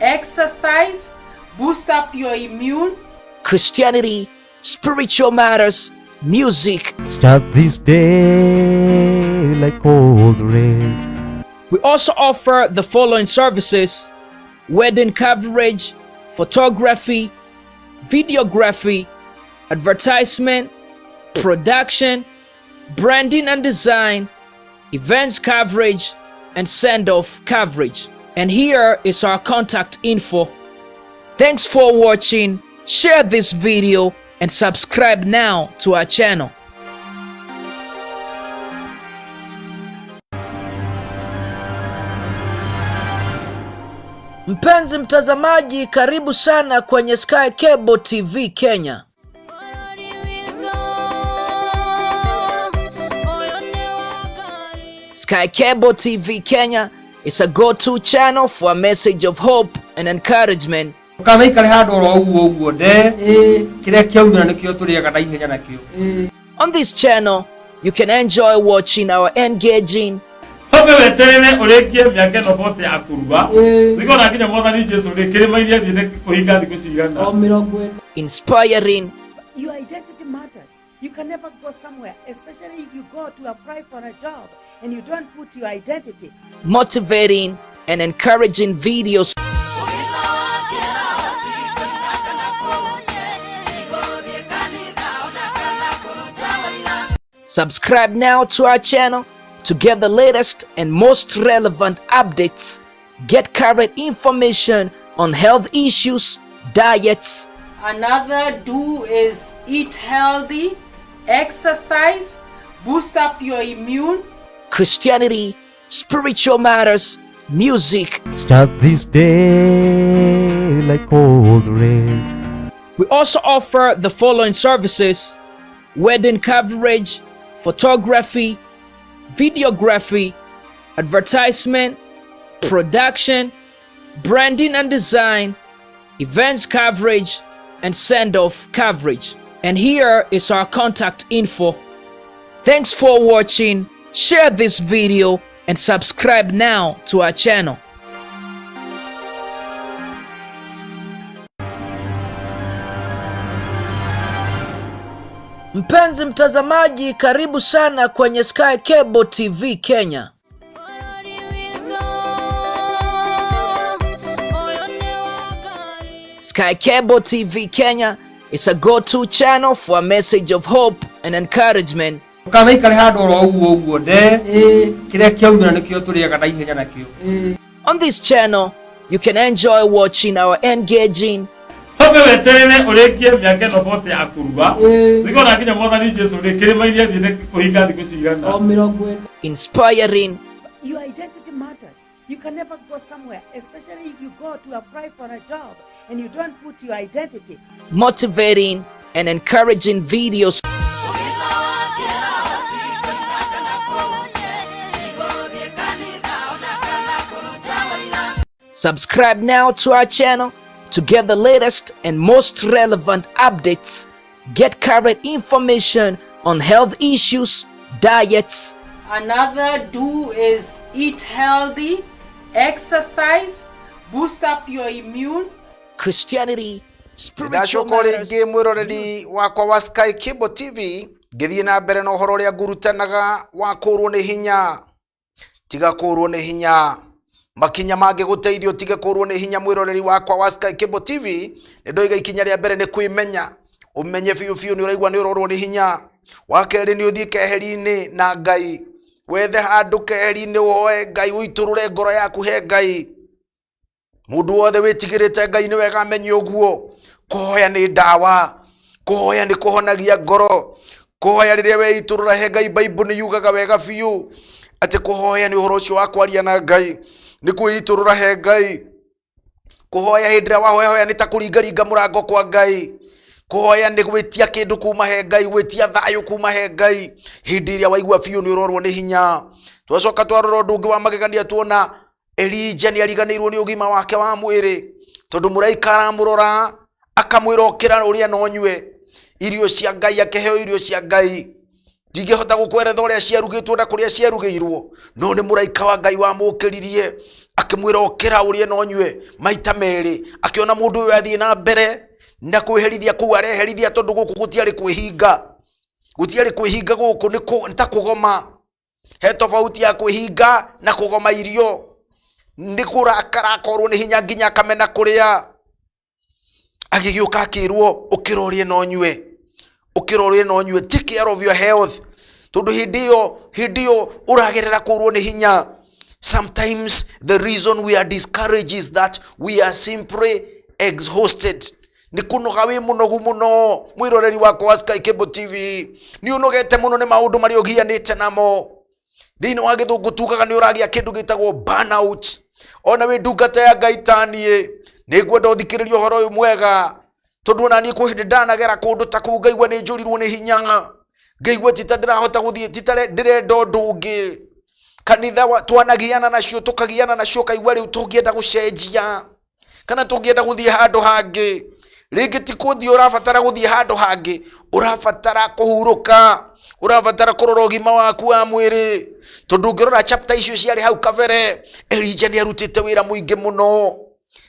exercise, boost up your immune. Christianity, spiritual matters, music. Start this day like cold rain. We also offer the following services: wedding coverage, photography, videography, advertisement, production, branding and design, events coverage, and send-off coverage. And here is our contact info. Thanks for watching. Share this video and subscribe now to our channel. Mpenzi mtazamaji, karibu sana kwenye Sky Cable TV Kenya. Sky Cable TV Kenya is a go-to channel for a message of hope and encouragement. On this channel, you can enjoy watching our engaging, inspiring, Your identity matters. You can never go somewhere, especially if you go to apply for a job and you don't put your identity. motivating, and encouraging videos. Subscribe now to our channel to get the latest and most relevant updates. Get current information on health issues, diets. Another do is eat healthy, exercise, boost up your immune. Christianity, spiritual matters, music. Start this day like cold rain. We also offer the following services: wedding coverage, photography, videography, advertisement, production, branding and design, events coverage, and send-off coverage. And here is our contact info. Thanks for watching. Share this video and subscribe now to our channel. Mpenzi mtazamaji, karibu sana kwenye Sky Cable TV Kenya. Sky Cable TV Kenya is a go-to channel for a message of hope and encouragement. On this channel, you can enjoy watching our engaging, inspiring, Your identity matters. You can never go somewhere, especially if you go to apply for a job and you don't put your identity. motivating, and encouraging videos. Subscribe now to our channel to get the latest and most relevant updates. Get current information on health issues, diets. Another do is eat healthy, exercise, boost up your immune. Christianity, spiritual Ndashoko matters. ringi mwiroreri wakwa wa Sky Cable TV ngithie na mbere na uhoro ria ngurutanaga wa kurwo ni hinya tiga kurwo ni hinya makinya mange guteithio tiga kurwo ni hinya mwiroreri wakwa wa Sky Cable TV ndoiga ikinya ria mbere ni kwimenya umenye fiu ni uraigwa ni urorwo ni hinya wakeri ni uthie keheri-ini na Ngai wethe handu keheri-ini woe Ngai uiturure ngoro yaku he Ngai mundu wothe witigirite Ngai ni wega amenye uguo kuhoya ni ndawa kuhoya ni kuhonagia ngoro kuhoya riria weiturura he Ngai Bible ni yugaga wega fiu ati kuhoya ni uhoro ucio wa kwaria na Ngai ni kuiturura he Ngai kuhoya hindira wahoya ni ta kuringaringa murango kwa Ngai kuhoya ni gwitia kindu kuma he Ngai gwitia thayu kuma he Ngai hindi iria waigua fiu ni urorwo ni hinya twacoka twarora undu ungi wa magegania tuona Elijah ni ariganirwo ni ugima wake wa mwiri tondu muraika aramurora akamwira okira uria no nyue irio cia Ngai akeheo irio cia Ngai ndingihota gukweretha uria ciarugitwo na kuria ciarugirwo no ni muraika wa Ngai wa mukiririe akimwira okira uria no nyue maita meri akiona mundu uyu athie na mbere na kweherithia ku areherithia tondu guku gutiari kwihinga guku ni ta kugoma he tofauti ya kwihinga na kugoma irio ndi kurakara korwo ni hinya nginya kamena kuria agigiuka akirwo ukirorie no nyue take care of your health tondu hindio uragerera kurwo ni hinya. Sometimes the reason we are discouraged is that we are simply exhausted. Ni kunoga wi munogu muno mwiroreri wako wa Sky Cable TV ni unogete muno ni maundu mari ogianite namo thini wa githungu tugaga ni uragia kindu gitagwo burnout. Ona wi ndungata ya Ngai tanie ni ngwenda uthikiririe uhoro uyu mwega tondu ona ni kuhindi ndanagera kundu ta kuu ngaigua ni njurirwo ni hinya ngaigua tita ndirahota guthie tita ndirenda undu ungi kanitha twanagiana nacio tukagiana nacio kaigua riu tungienda gucenjia kana tungienda guthie handu hangi ringi ti kuthie urabatara guthie handu hangi urabatara kuhuruka urabatara kurora ugima waku wa mwiri tondu ngirora chapter icio ciari hau kabere Elijah ni arutite wira muingi muno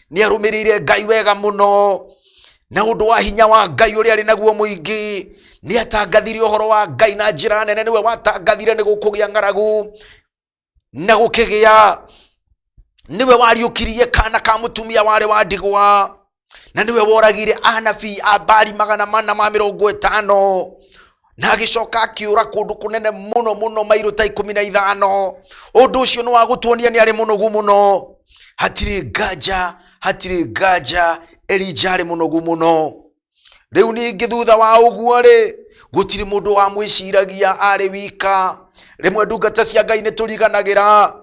ni arumirire Ngai wega muno na undu wa hinya wa Ngai uri ari naguo muingi ni atangathire uhoro wa Ngai na njira nene niwe watangathire ni gukugia ngaragu na gukigia niwe wariukirie kana ka mutumia wari wa ndigwa na niwe woragire anabii a Bali 450 na agicoka akiura kundu kunene muno muno mairo ta 15 undu ucio ni wa gutuonia ni ari munogu muno hatiri ngaja Elijah ari munogu muno. Riu ningi thutha wa uguo ri gutiri mundu wa mwiciragia ari wika rimwe ndungata cia Ngai ni turiganagira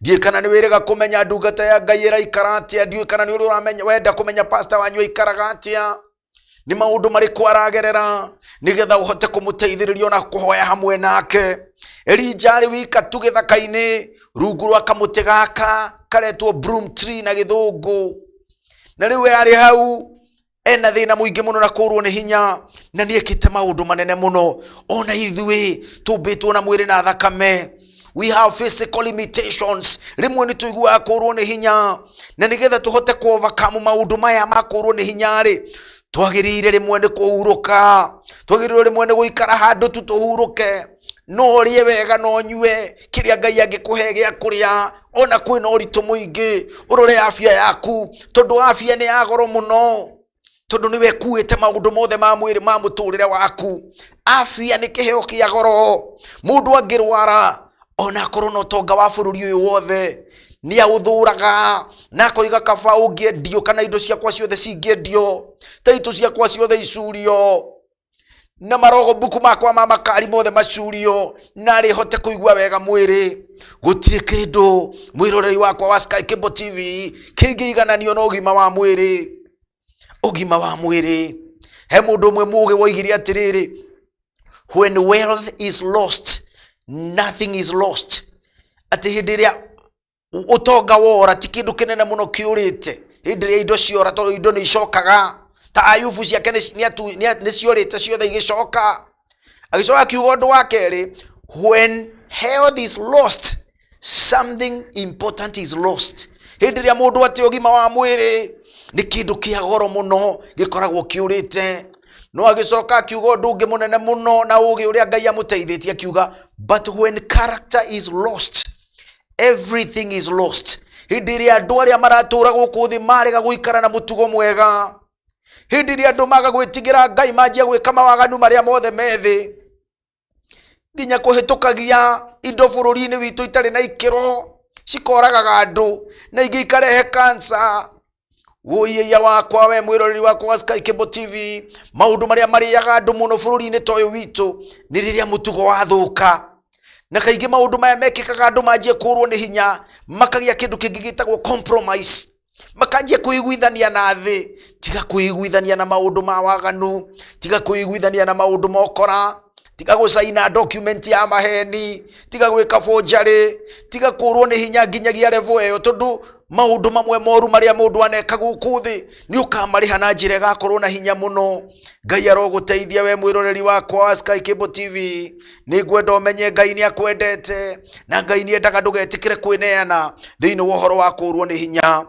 ndie kana ni wirega kumenya ndungata ya Ngai iraikara atia ndie kana ni uri uramenya wenda kumenya pastor wanyu ikaraga atia ni maundu mari kwaragerera nigetha uhote kumuteithiriria na kuhoya hamwe nake. Elijah ari wika tu githaka-ini rungu rwa kamuti gaka karetwo broom tree na githungu na riu ari hau ena thina muingi muno na kurwo ni hinya na niekite maundu manene muno. Ona ithui tumbitwo na mwiri na thakame, we have physical limitations. Rimwe ni tuigua kurwo ni hinya na nigetha tuhote ku overcome maundu maya ma kurwo ni hinya ri twagirire rimwe ni kuhuruka, twagirire rimwe ni guikara handu tutuhuruke no rie wega no nyue kiria Ngai angikuhe gia kuria. Ona kwina uritu muingi urore afya yaku tondu afya ni ya goro muno tondu niwe kuite maundu mothe ma mwiri ma muturire waku. Afya ni kiheo kia goro. Mundu angirwara ona korwo no tonga wa bururi uyu wothe ni authuraga na koiga kaba ungiendio kana indo ciakwa ciothe cingiendio taitu ciakwa ciothe icurio na marogo buku makwa ma makari mothe macurio na ri hote kuigua wega mwiri. Gutire kindu mwiroreri wakwa wa Sky Cable TV kingiigananio na ugima wa mwiri. Ugima wa mwiri he mundu mwe muge woigire atiriri, when wealth is lost nothing is lost. Ati hindiria utonga wora ti kindu kinene muno kiurite, hindiria indo ciora tondu indo ni icokaga ta Ayubu ciake ni ciorite ciothe igicoka. Agicoka kiugo undu wa keri, when health is lost something important is lost. Hindiria mundu ati ugima wa mwiri ni kindu kia goro muno gikoragwo kiurite. No agicoka kiugo undu ungi munene muno na ugi uria Ngai amuteithitie kiuga, but when character is lost everything is lost. Hindiria andu aria maratura guku thi marega guikara na mutugo mwega, hindiria andu maga gwitigira Ngai manjia gwika mawaganu maria mothe methi nginya kuhitukagia indo bururi-ini witu itari na ikiro cikoragaga andu na ingi ikarehe cancer. Woiya wakwa we mwiroreri wakwa wa Sky Cable TV, maundu maria mariaga andu muno bururi-ini toyo witu ni riria mutugo wathuka na kaingi maundu maya mekikaga andu manjie kurwo ni hinya makagia kindu kingi gitagwo compromise, makanjia kuiguithania na thi. Tiga kuiguithania na maundu ma waganu, tiga kuiguithania na maundu mokora, tiga gusaina document ya maheni, tiga gwika forgery, tiga kurwo ni hinya nginyagia level eyo tondu maundu mamwe moru maria mundu aneka guku thi ni ukamariha na njira gakorwo na hinya muno. Ngai aroguteithia we mwiroreri wakwa wa Sky Cable TV. Ni ngwenda umenye Ngai ni akwendete na Ngai ni endaga ndugetikire kwineana thiini wa uhoro wa kurwo ni hinya.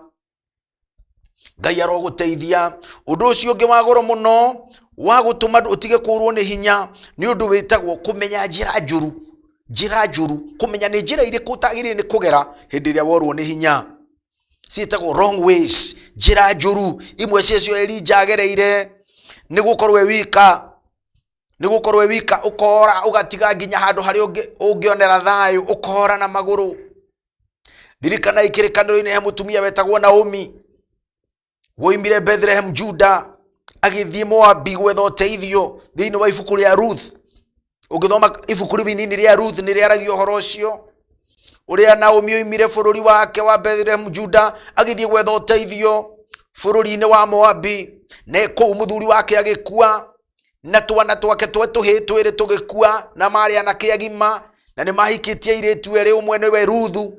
Ngai aroguteithia. Undu ucio ungi wa goro muno wa gutuma utige kurwo ni hinya ni undu witagwo kumenya njira njuru. njira njuru kumenya ni njira iri kutagire ni kugera hindi ria worwo ni hinya ciitagwo wrong ways njira njuru imwe cio Elijah agereire ni gukorwe wika ukora ugatiga nginya handu hari ungionera thayu ukora na maguru dirikana ikirikaniro-ini he mutumia wetagwo Naomi woimire Bethlehem Juda agithie Moabi gwetha uteithio thiini wa ibuku ria Ruth. Ugithoma ibuku rinini ria Ruth ni riaragia uhoro ucio uria Naomi oimire bururi wake wa Bethlehem Juda agithie gwetha uteithio bururi-ini wa Moabi na kou muthuri wake agikua na twana twake twiri tugikua na mari anake agima na ni mahikitie iritu eri umwe niwe Ruthu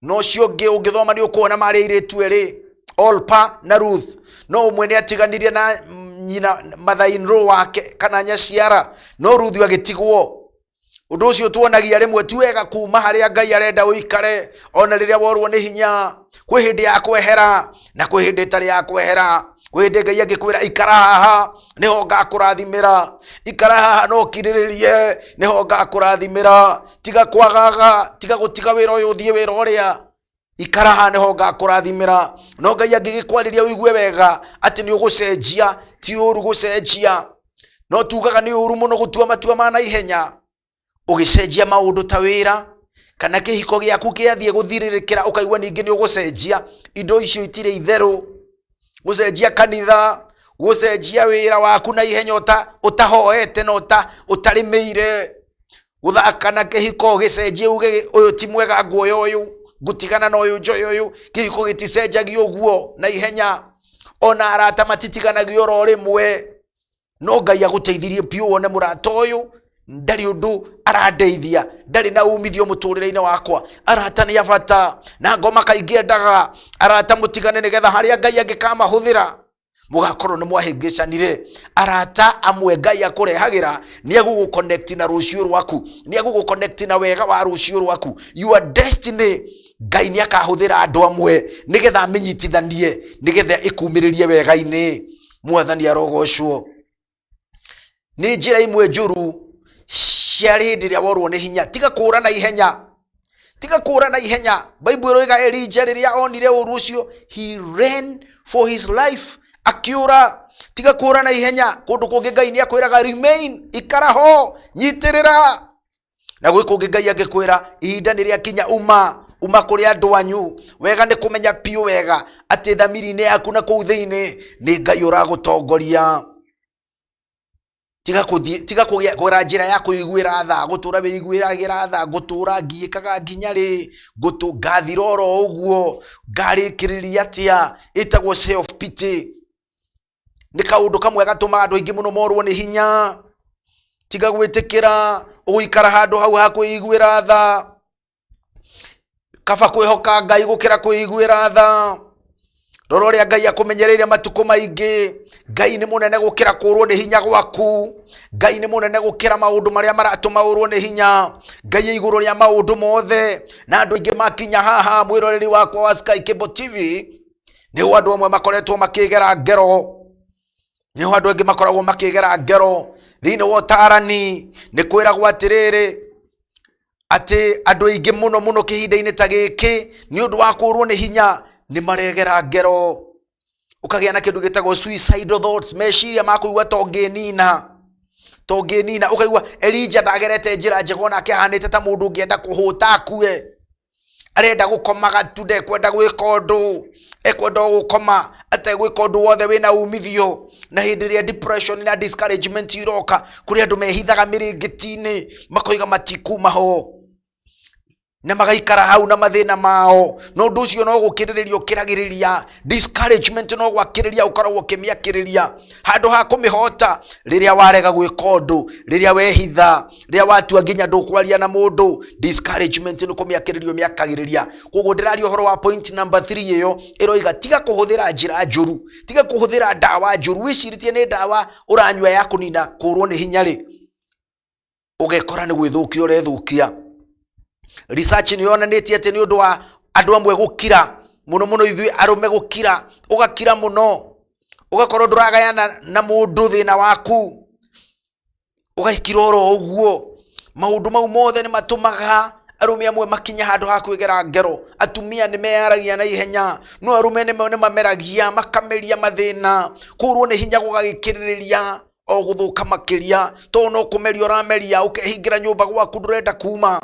no cio ngi ungithoma ni ukuona mari iritu eri Orpa na Ruth no umwe ni atiganirie na nyina mother-in-law wake kana nyaciara no Ruth agitigwo. Undu ucio tuonagia rimwe ti wega kuma haria Ngai arenda uikare ona riria worwo ni hinya kwi hindi ya kwehera na kwi hindi itari ya kwehera. Kwi hindi Ngai agikwira ikara haha niho ngakurathimira ikara haha no kiriririe niho ngakurathimira tiga kwagaga tiga gutiga wira uyu uthie wira uria ikara haha niho ngakurathimira. No Ngai agigikwariria uigue wega ati ni ugucenjia ti uru gucenjia no tugaga ni uru muno gutua matua ma na ihenya ugicenjia maundu ta wira kana kihiko giaku kiathie guthiririkira ukaigua ningi ni ugucenjia indo icio itire itheru gucenjia kanitha gucenjia wira waku na ihenya utahoete no utarimeire guthaka na kihiko gicenjia uge uyu ti mwega nguoya uyu gutigana na uyu njoya uyu kihiko giticenjagia uguo na ihenya ona arata matitiganagia oro rimwe no Ngai aguteithirie piu wone murata uyu ndari undu arandeithia ndari na umithio muturire-ini wakwa arata ni abata na ngoma kaingi endaga arata mutigane nigetha haria Ngai angikamahuthira mugakorwo ni mwahingicanire. Arata amwe Ngai akurehagira ni aguguconnect na rucio rwaku ni aguguconnect na wega wa rucio rwaku. Your destiny Ngai ni akahuthira andu amwe nigetha amenyitithanie nigetha ikumiririe wega-ini. Mwathani arogocwo. Ni njira imwe njuru ciari hindi ria worwo ni hinya tiga kura na ihenya Bible iroiga Elijah riria onire uru ucio he ran for his life akiura tiga kura na ihenya kundu kungi Ngai ni akwiraga remain ikara ho nyitirira na gwi kungi Ngai agikwira ihinda ni ria kinya uma kuri andu anyu wega ni kumenya piu wega ati thamiri-ini yaku na kuu thiini ni Ngai uragutongoria. Tiga kugira njira ya kuiguira tha gutura wiguiragira tha gutura ngiikaga nginya ri ngathiroro uguo ngarikiriria atia itagwo self pity. Ni kaundu kamwe gatuma andu aingi muno morwo ni hinya. Tiga gwitikira uikara handu hau ha kuiguira tha kaba kwihoka Ngai gukira kuiguira tha. Roro ria Ngai akumenyereire matuko maingi. Ngai ni munene gukira kurwo ni hinya gwaku. Ngai ni munene gukira maundu maria maratuma urwo ni hinya. Ngai iguru ria maundu mothe na andu aingi makinya haha mwiroreri wakwa wa Sky Cable TV ni andu amwe makoretwo makigera ngero thiini wa utarani ni kwiragwo atiriri ati andu aingi muno kihinda-ini ta giki ni undu wa kurwo ni hinya ni maregera ngero ukagia na kindu gitagwo suicidal thoughts meciria makuigua tonginina ukaigua Elijah ndagerete njira njega na akihanite ta mundu ngienda kuhuta akue arenda gukomaga tu ndekwenda gwika undu ekwenda gukoma ategwika undu wothe wina umithio na hindi ria depression na discouragement iroka kuri andu mehithaga miringiti-ini makoiga matikuma ho na magaikara hau na mathina mao no ndu ucio no gukiririria ukiragiriria discouragement no gwakiriria ukoragwo ukimiakiriria handu ha kumihota riria warega gwika undu riria wehitha riria watua nginya ndukwaria na mundu discouragement ni kumiakiririo miakagiriria. Koguo ndiraria uhoro wa point number 3 iyo iroiga tiga kuhuthira njira njuru tiga kuhuthira dawa njuru wiciritie ni dawa uranywa ya kunina kurwo ni hinya ri ugekora ni gwithukia urethukia. Research ni yonanitie ati ni undu wa andu amwe gukira muno ithui arume gukira ugakira muno ugakorwo nduragayana na mundu thina waku ugaikira oro uguo maundu mau mothe ni matumaga arume amwe makinya handu ha kwigera ngero. Atumia ni meyaragia na ihenya, no arume ni mameragia makameria mathina, kurwo ni hinya gugagikiriria o guthuka makiria, to no kumeria urameria ukehingira nyumba gwaku ndurenda kuma.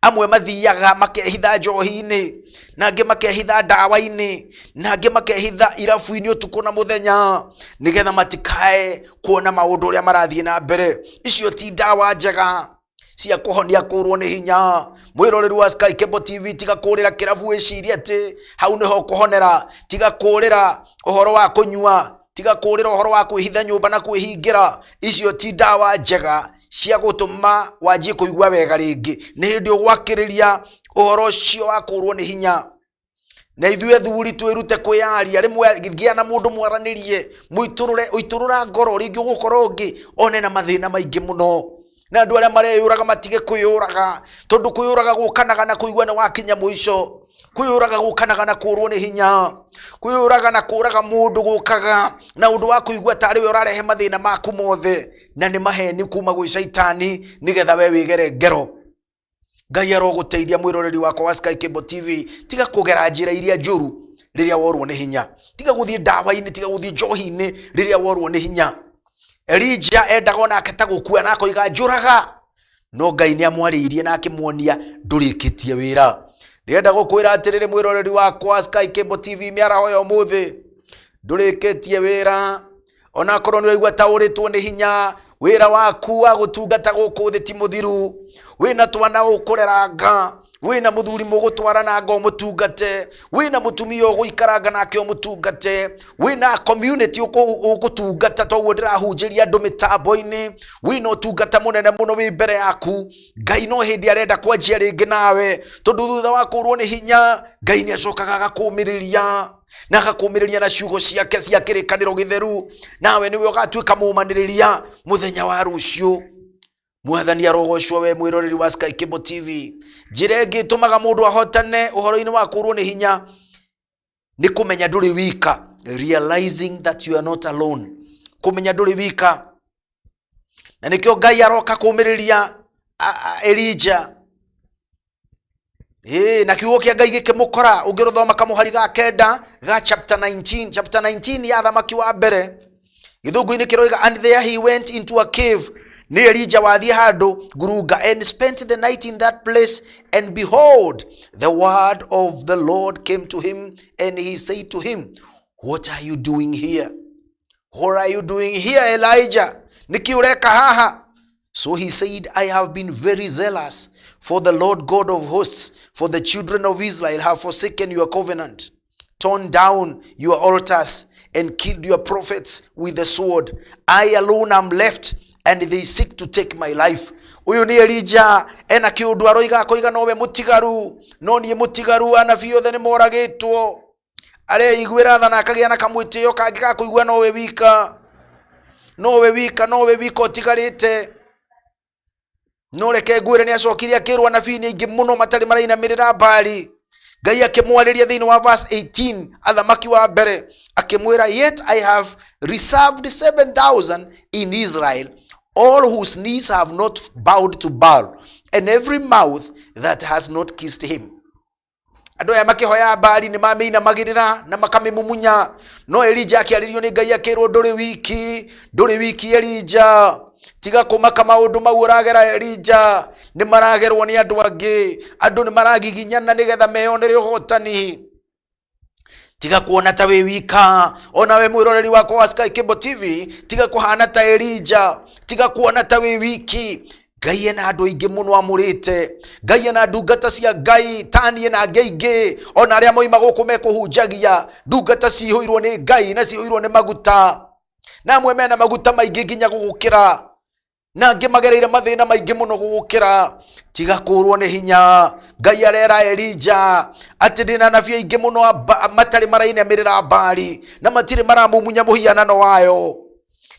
Amwe mathiaga makehitha njohi-ini, na angi makehitha ndawa-ini, na angi makehitha irabu-ini utuku na muthenya, nigetha matikae kuona maundu uria marathie na mbere. Icio ti ndawa njega cia kuhonia kurwo ni hinya. Mwiroreri wa Sky Cable TV, tiga kurira kirabu wiciria ati hau niho kuhonera. Tiga kurira uhoro wa kunyua, tiga kurira uhoro wa kwihitha nyumba na kwihingira. Icio ti ndawa njega cia gutuma wanjie kuigua wega ringi. Ni hindi ugwakiriria uhoro ucio wa kurwo ni hinya. Na ithuĩ athuri twirute kwiaria, rimwe gia na mundu mwaranirie, uiturura ngoro ringi ugukorwo ungi one na mathina maingi muno. Na andu aria mareyuraga matige kwiyuraga, tondu kwiyuraga gukanaga na kuigua ni wakinya mwisho. Kwiyuraga gukanaga na kurwo ni hinya, kwiyuraga na kuraga mundu gukaga na undu wa kuigua tari we urarehe mathina maku mothe, na ni maheni kuma gwi shaitani nigetha we wigere ngero. Ngai aroguteithia mwiroreri wakwa wa Sky Cable TV, tiga kugera njira iria njuru riria worwo ni hinya, tiga guthie ndawa-ini, tiga guthie njohi-ini riria worwo ni hinya. Elijah endaga onake ta gukua na akoiga njuraga, no Ngai ni amwariirie na akimwonia ndurikitie wira. Ndienda gukwira atiriri mwiroreri wakwa wa Sky Cable TV, miaraho ya umuthi ndurikitie wira. Ona korwo ni waigua ta uritwo ni hinya, wira waku wa gutungata guku thi ti muthiru, wina twana ukureranga, wina muthuri mugutwarana ngo mutungate, wina mutumia uguikaranga nake umutungate, wina community ugutungata to ndirahunjiria andu mitambo-ini, wina utungata munene muno wi mbere yaku. Ngai no hindi arenda kwanjia ringi nawe, tondu thutha wa kurwo ni hinya Ngai ni acokaga agakumiriria na agakumiriria na ciugo ciake cia kirikaniro githeru, nawe niwe ugatuika mumaniriria muthenya wa rucio. Mwathani arogocwo we mwiroreri wa Sky Cable TV. Njira ingi tumaga mundu ahotane uhoro-ini wa kurwo ni hinya ni kumenya nduri wika, realizing that you are not alone. Kumenya nduri wika, na nikio Ngai aroka kumiriria Elijah. Na kiugo kia Ngai gikimukora ungiruthoma kamuhari ga kenda ga chapter 19 ya thamaki wa mbere githungu-ini kiroiga, and there he went into a cave. Ni Elijah wathie handu ngurunga, and spent the night in that place, and behold, the word of the Lord came to him, and he said to him, what are you doing here? What are you doing here, Elijah? Niki ureka haha? So he said, I have been very zealous for the Lord God of hosts, for the children of Israel have forsaken your covenant, torn down your altars, and killed your prophets with the sword. I alone am left, and they seek to take my life. Uyu ni Elijah ena kiundu aroiga koiga nowe mutigaru, no nie mutigaru, anabii othe ni moragitwo. Areiguira tha na akagia na kamwitio kangi ga kuigua nowe wika, utigarite. No reke ngwire ni acokire akirwa anabii ni ingi muno matari maraina Mirera mbari. Ngai akimwariria thiini wa verse 18 athamaki wa mbere akimwira, yet I have reserved 7,000 in Israel, all whose knees have not bowed to Baal, and every mouth that has not kissed him. Andu aya makihoya Baali ni mameina magirira na makamimumunya. No Elijah akiaririo ni Ngai akirwo nduri wiki Elijah, tiga kumaka maundu mau uragera Elijah, ni maragerwo ni andu angi, andu ni maragiginyana nigetha meyonere uhotani. Tiga kuona ta we wika, ona we mwiroreri wakwa wa Sky Cable TV, tiga kuhana ta Elijah, tiga kuona ta we wiki. Ngai ena andu aingi muno amurite, Ngai ena ndungata cia Ngai tanie na ngeige, ona aria moima guku mekuhunjagia ndungata cihuirwo ni Ngai na cihuirwo ni maguta, na amwe mena maguta maingi nginya gugukira, na angi magereire mathina maingi muno gugukira. Tiga kurwo ni hinya. Ngai arera Elijah ati ndina anabii aingi muno matari maraina Mirera Baali na matiri maramumunya muhianano wayo.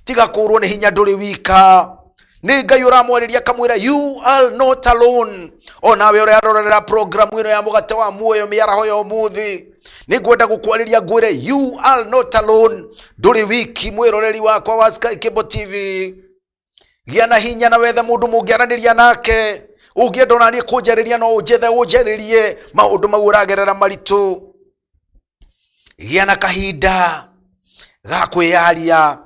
Tiga kurwo ni hinya, nduri wika. Ni Ngai uramwariria kamwira, you are not alone. Ona we urarorera program ino ya mugate wa muoyo miaraho ya umuthi, ni ngwenda gukwariria ngwire, you are not alone. Nduri wiki mwiroreri wakwa wa Sky Cable TV. Gia na hinya na wethe mundu mungiaraniria nake. Ungienda onanie kunjariria no unjethe unjaririe maundu mau uragerera maritu. Gia na kahinda ga kwiyaria.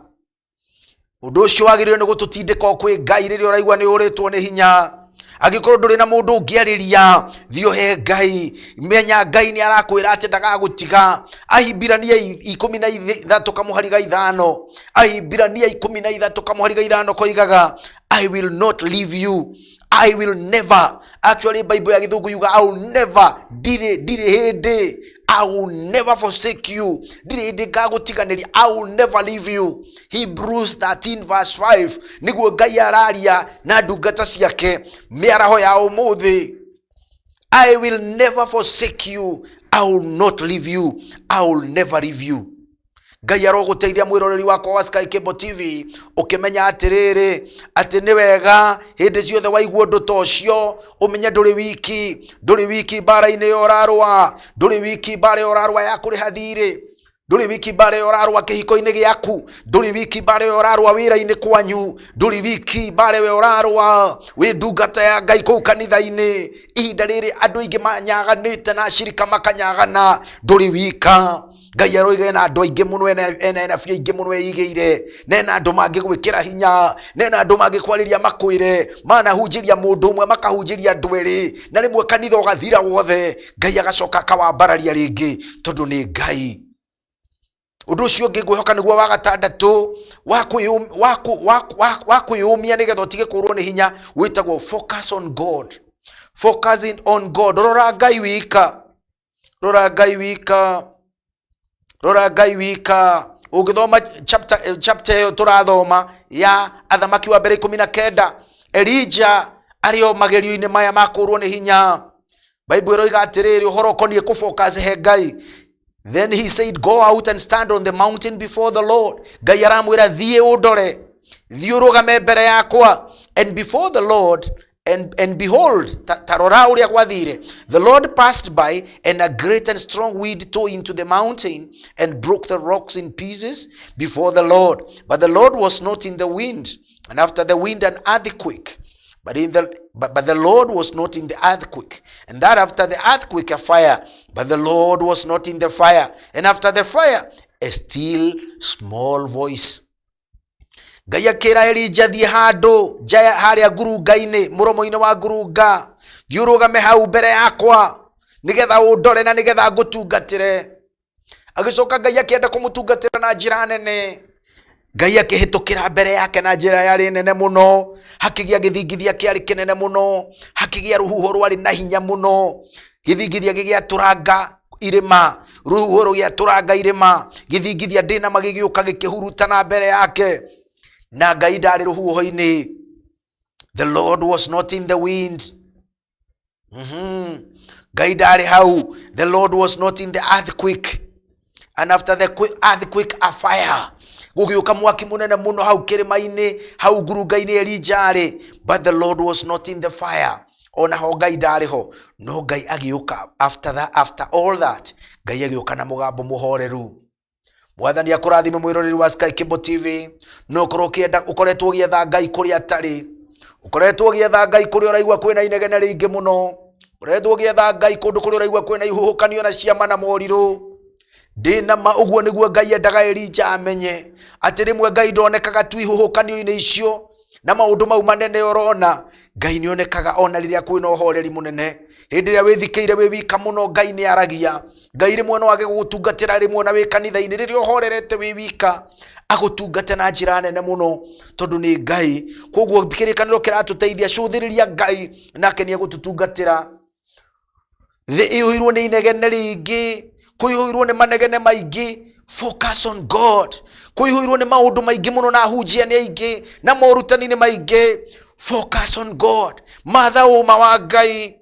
Undu ucio wagiriwe ni gututindika kwi Ngai riria uraigua ni uritwo ni hinya. Agikorwo nduri na mundu ungiariria thio he Ngai. Menya Ngai ni arakwira ati ndagagutiga. Ahibirania 13 kamuhariga 5. Ahibirania 13 kamuhariga 5 koigaga, I will not leave you. I will never. Actually Bible ya githungu yuga I will never. Dire hede. I will never forsake you. Dire hede gagutiganiri. I will never leave you. Hebrews 13 verse 5. Niguo Ngai araria na ndungata ciake miaraho ya umuthi. I will never forsake you. I will not leave you. I will never leave you. Ngai aroguteithia mwiroreri wakwa wa Sky Cable TV ukimenya atiriri ati ni wega hindi ciothe waigua undu tocio umenya nduri wiki bara-ini yorarwa, nduri wiki bara yorarwa ya kuriha thiri, nduri wiki bara yorarwa kihiko-ini giaku, nduri wiki bara yorarwa wira-ini kwanyu, nduri wiki bara yorarwa wi ndungata ya Ngai kuu kanitha-ini. Ihinda riri andu aingi manyaganite na shirika makanyagana. Nduri wika. Ngai aroiga na andu aingi muno ena bia aingi muno eigire, nena andu mangigwikira hinya, nena andu mangikwariria makwire, mana hunjiria mundu umwe makahunjiria andu eri, na rimwe kanitha ugathira wothe. Ngai agacoka akawambararia ringi tondu ni Ngai. Undu ucio ungi ngwihoka niguo wa gatandatu wa kwiyumia nigetha utige kurwo ni hinya witagwo focus on God. Focusing on God. Rora Ngai wika. Rora Ngai wika. Rora Ngai wika. Ugithoma chapter yo turathoma ya Athamaki wa mbere 19, Elijah ario magerio-ini maya makurwo ni hinya. Bible iroiga atiriri uhoro konie ku focus he Ngai. Then he said, go out and stand on the mountain before the Lord. Ngai aramwira thie udore, thie urugame mbere yakwa. And before the Lord, and behold, tarora uria gwathire, the Lord passed by, and a great and strong wind tore into the mountain and broke the rocks in pieces before the Lord. But the Lord was not in the wind, and after the wind an earthquake. But the Lord was not in the earthquake, and that after the earthquake a fire. But the Lord was not in the fire, and after the fire a still small voice. Ngai akira Elijah thie handu jaya haria ngurunga-ini muromo-ini wa ngurunga, thie urugame hau mbere yakwa nigetha undore na nigetha ngutungatire. Agicoka Ngai akienda kumutungatira na njira nene. Ngai akihitukira mbere yake na njira yari nene muno, hakigia githingithia kiari kinene muno, hakigia ruhuho rwari na hinya muno, githingithia gigia turanga irima, ruhuho rugia turanga irima, githingithia ndina magigiuka gikihurutana mbere yake. Na Ngai ndari ruhuho-ini. The Lord was not in the wind. Ngai ndari hau. The Lord was not in the earthquake, and after the earthquake a fire. Gugiuka mwaki munene muno hau kirima-ini, hau ngurunga-ini Elijah ari. But the Lord was not in the fire. Ona ho Ngai ndari ho. No Ngai agiuka after all that, Ngai agiuka na mugambo muhoreru. Mwathani akurathime mwiroreri wa Sky Cable TV. No korokienda ukoretwo gietha Ngai kuri atari. Ukoretwo gietha Ngai kuri uraigwa kwina inegene ringi muno. Ukoretwo gietha Ngai kundu kuri uraigwa kwina ihuhukanio na ciama na moriru. Ndina ma uguo niguo Ngai endaga Elijah amenye. Ati rimwe Ngai ndonekaga tu ihuhukanio-ini icio na maundu mau manene urona. Ngai nionekaga ona riria kwina uhoreri munene. Hindi ria withikire wi wika muno Ngai ni aragia. Ngai rimwe no age gutungatira rimwe na wi kanitha-ini riria uhorerete wi wika agutungate na njira nene muno tondu ni Ngai. Koguo kirikaniro kiratuteithia cuthiriria Ngai nake ni agututungatira. Thi ihirwo ni inegene ringi, kuihirwo ni manegene maingi. Focus on God. Kuihirwo ni maundu maingi muno na hunjia ni aingi na morutani ni maingi. Focus on God. Matha uma wa Ngai.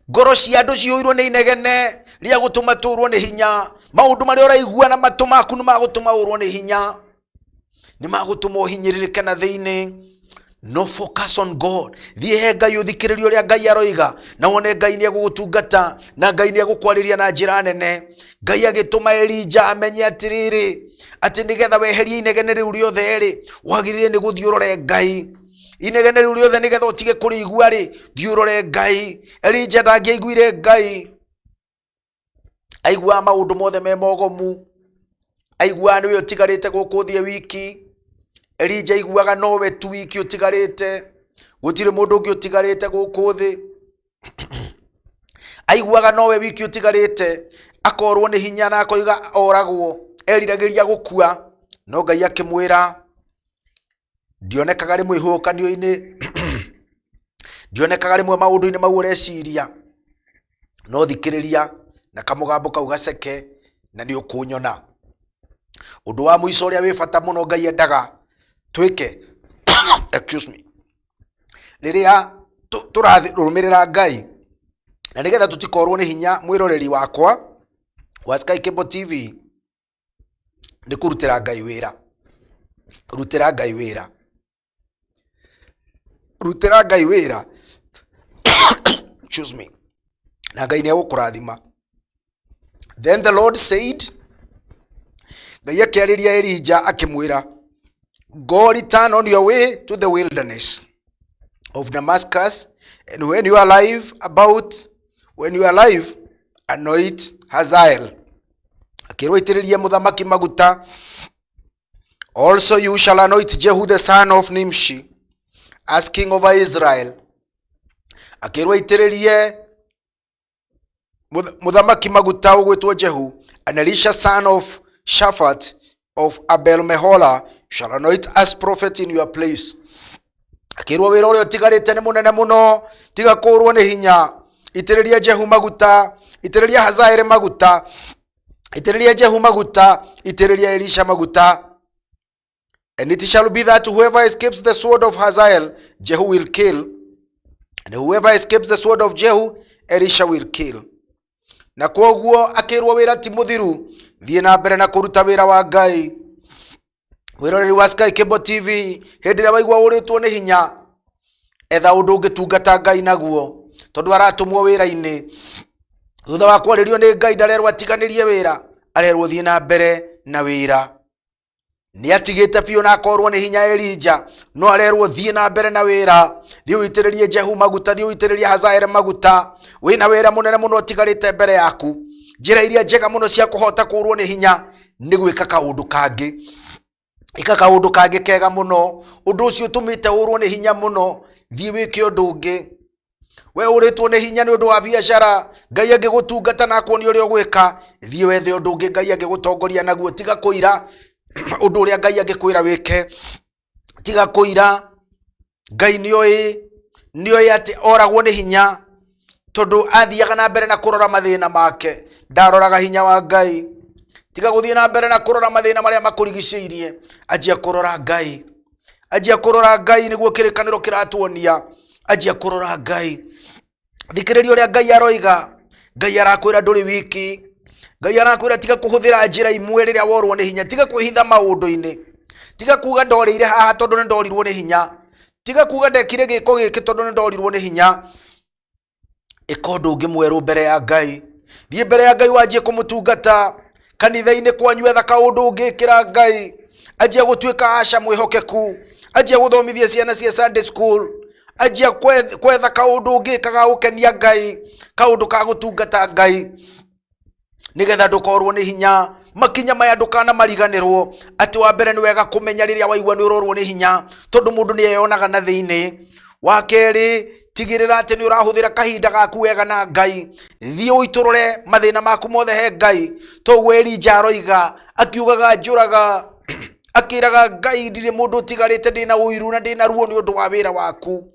Ngoro cia andu ciuirwo ni inegene ria gutuma turwo ni hinya. Maundu maria uraigua na matu maku ni magutuma urwo ni hinya, ni magutuma uhinyiririke na thiini. No focus on God. Thie he Ngai uthikiririo ria Ngai aroiga, na wone Ngai ni agugutungata na Ngai ni agukwariria na njira nene. Ngai agituma Elijah amenye atiriri ati nigetha weherie inegene riu riothe ri wagirire ni guthiurore Ngai inegene riu riothe nigetha utige kurigua ri thiurore Ngai. Elijah ndangiaiguire Ngai, aigua maundu mothe me mogomu, aigua niwe utigarite guku thie wiki. Elijah aiguaga nowe tu wiki utigarite, gutire mundu ungi utigarite guku thi. Aiguaga nowe wiki utigarite, akorwo ni hinya na akoiga oragwo, eriragiria gukua. No Ngai akimwira ndionekaga rimwe ihukanio-ini ndionekaga rimwe maundu-ini mau ureciria, no thikiriria na kamugambo kau gaceke na ni ukunyona. Undu wa muico uria wi bata muno Ngai endaga twike excuse me, riria turarumirira Ngai na nigetha tutikorwo ni hinya. Mwiroreri wakwa wa Sky Cable TV ni kurutira Ngai wira, rutira Ngai wira, rutira Ngai wira excuse me, na Ngai ni agukurathima. Then the Lord said, Ngai akiariria Elijah akimwira, go return on your way to the wilderness of Damascus, and when you are alive, anoint Hazael. Akirwo itiririe muthamaki maguta. Also you shall anoint Jehu the son of Nimshi as king over Israel. Akirwo itiririe muthamaki maguta ugwitwo Jehu, and Elisha son of Shaphat of Abel Mehola shall anoint as prophet in your place. Akirwo wira uria utigarite ni munene muno, tiga kurwo ni hinya. Itiriria Jehu maguta, itiriria Hazael maguta, itiriria Jehu maguta, itiriria Elisha maguta. And it shall be that whoever escapes the sword of Hazael, Jehu will kill, and whoever escapes the sword of Jehu, Elisha will kill. Na koguo akirwo wira ti muthiru, thie na mbere na kuruta wira wa Ngai. Wiroreri wa Sky Cable TV, hindira waigua uritwo ni hinya, etha undu ungitungata Ngai naguo, tondu aratumwo wira-ini. Thutha wa kwaririo ni Ngai ndarerwo atiganirie wira, arerwo thie na mbere na wira. Ni atigite biu na akorwo ni hinya Elijah, no arerwo thie na mbere na wira. Thie uitiririe Jehu maguta, thie uitiririe Hazael maguta. Wina wira munene muno utigarite mbere yaku. Njira iria njega muno cia kuhota kurwo ni hinya ni gwika kaundu kangi. Ika kaundu kangi kega muno, undu ucio utumite urwo ni hinya muno. Thie wike undu ungi. We uritwo ni hinya ni undu wa biashara, Ngai angigutungata na kuonia uria gwika. Thie wethe undu ungi Ngai angigutongoria naguo. Tiga kuira undu uria Ngai angikwira wike, tiga kuira. Ngai nioi ati oragwo ni hinya, tondu athiaga na mbere na kurora mathina make. Ndaroraga hinya wa Ngai. Tiga guthie na mbere na kurora mathina maria makurigiceirie, ajia kurora Ngai. Ajia kurora Ngai niguo kirikaniro kiratuonia. Ajia kurora Ngai. Thikiriria uria Ngai aroiga. Ngai arakwira nduri wiki. Ngai arakwira tiga kuhuthira njira imwe riria worwo ni hinya. Tiga kwihitha maundu-ini. Tiga kuga ndorire haha tondu ni ndorirwo ni hinya. Tiga kuga ndekire giko giki tondu ni ndorirwo ni hinya. Ika undu ungi mweru mbere ya Ngai. Thie mbere ya Ngai wanjie kumutungata. Kanitha-ini kwanyu etha kaundu ungi kira Ngai. Ajia gutuika asha mwihokeku. Ajia guthomithia ciana cia Sunday school. Ajia kwetha kaundu ungi kagagukenia Ngai, kaundu ka gutungata Ngai, nigetha ndukorwo ni hinya. Makinya maya ndukana mariganirwo, ati wa mbere ni wega kumenya riria waigua ni urorwo ni hinya, tondu mundu ni eyonaga na thiini. Wa keri, tigirira ati ni urahuthira kahinda gaku wega na Ngai. Thie uiturure mathina maku mothe he Ngai. Toguo Elijah aroiga, akiugaga njuraga, akiraga Ngai ndire mundu utigarite ndina uiru na ndina ruo ni undu wa wira waku.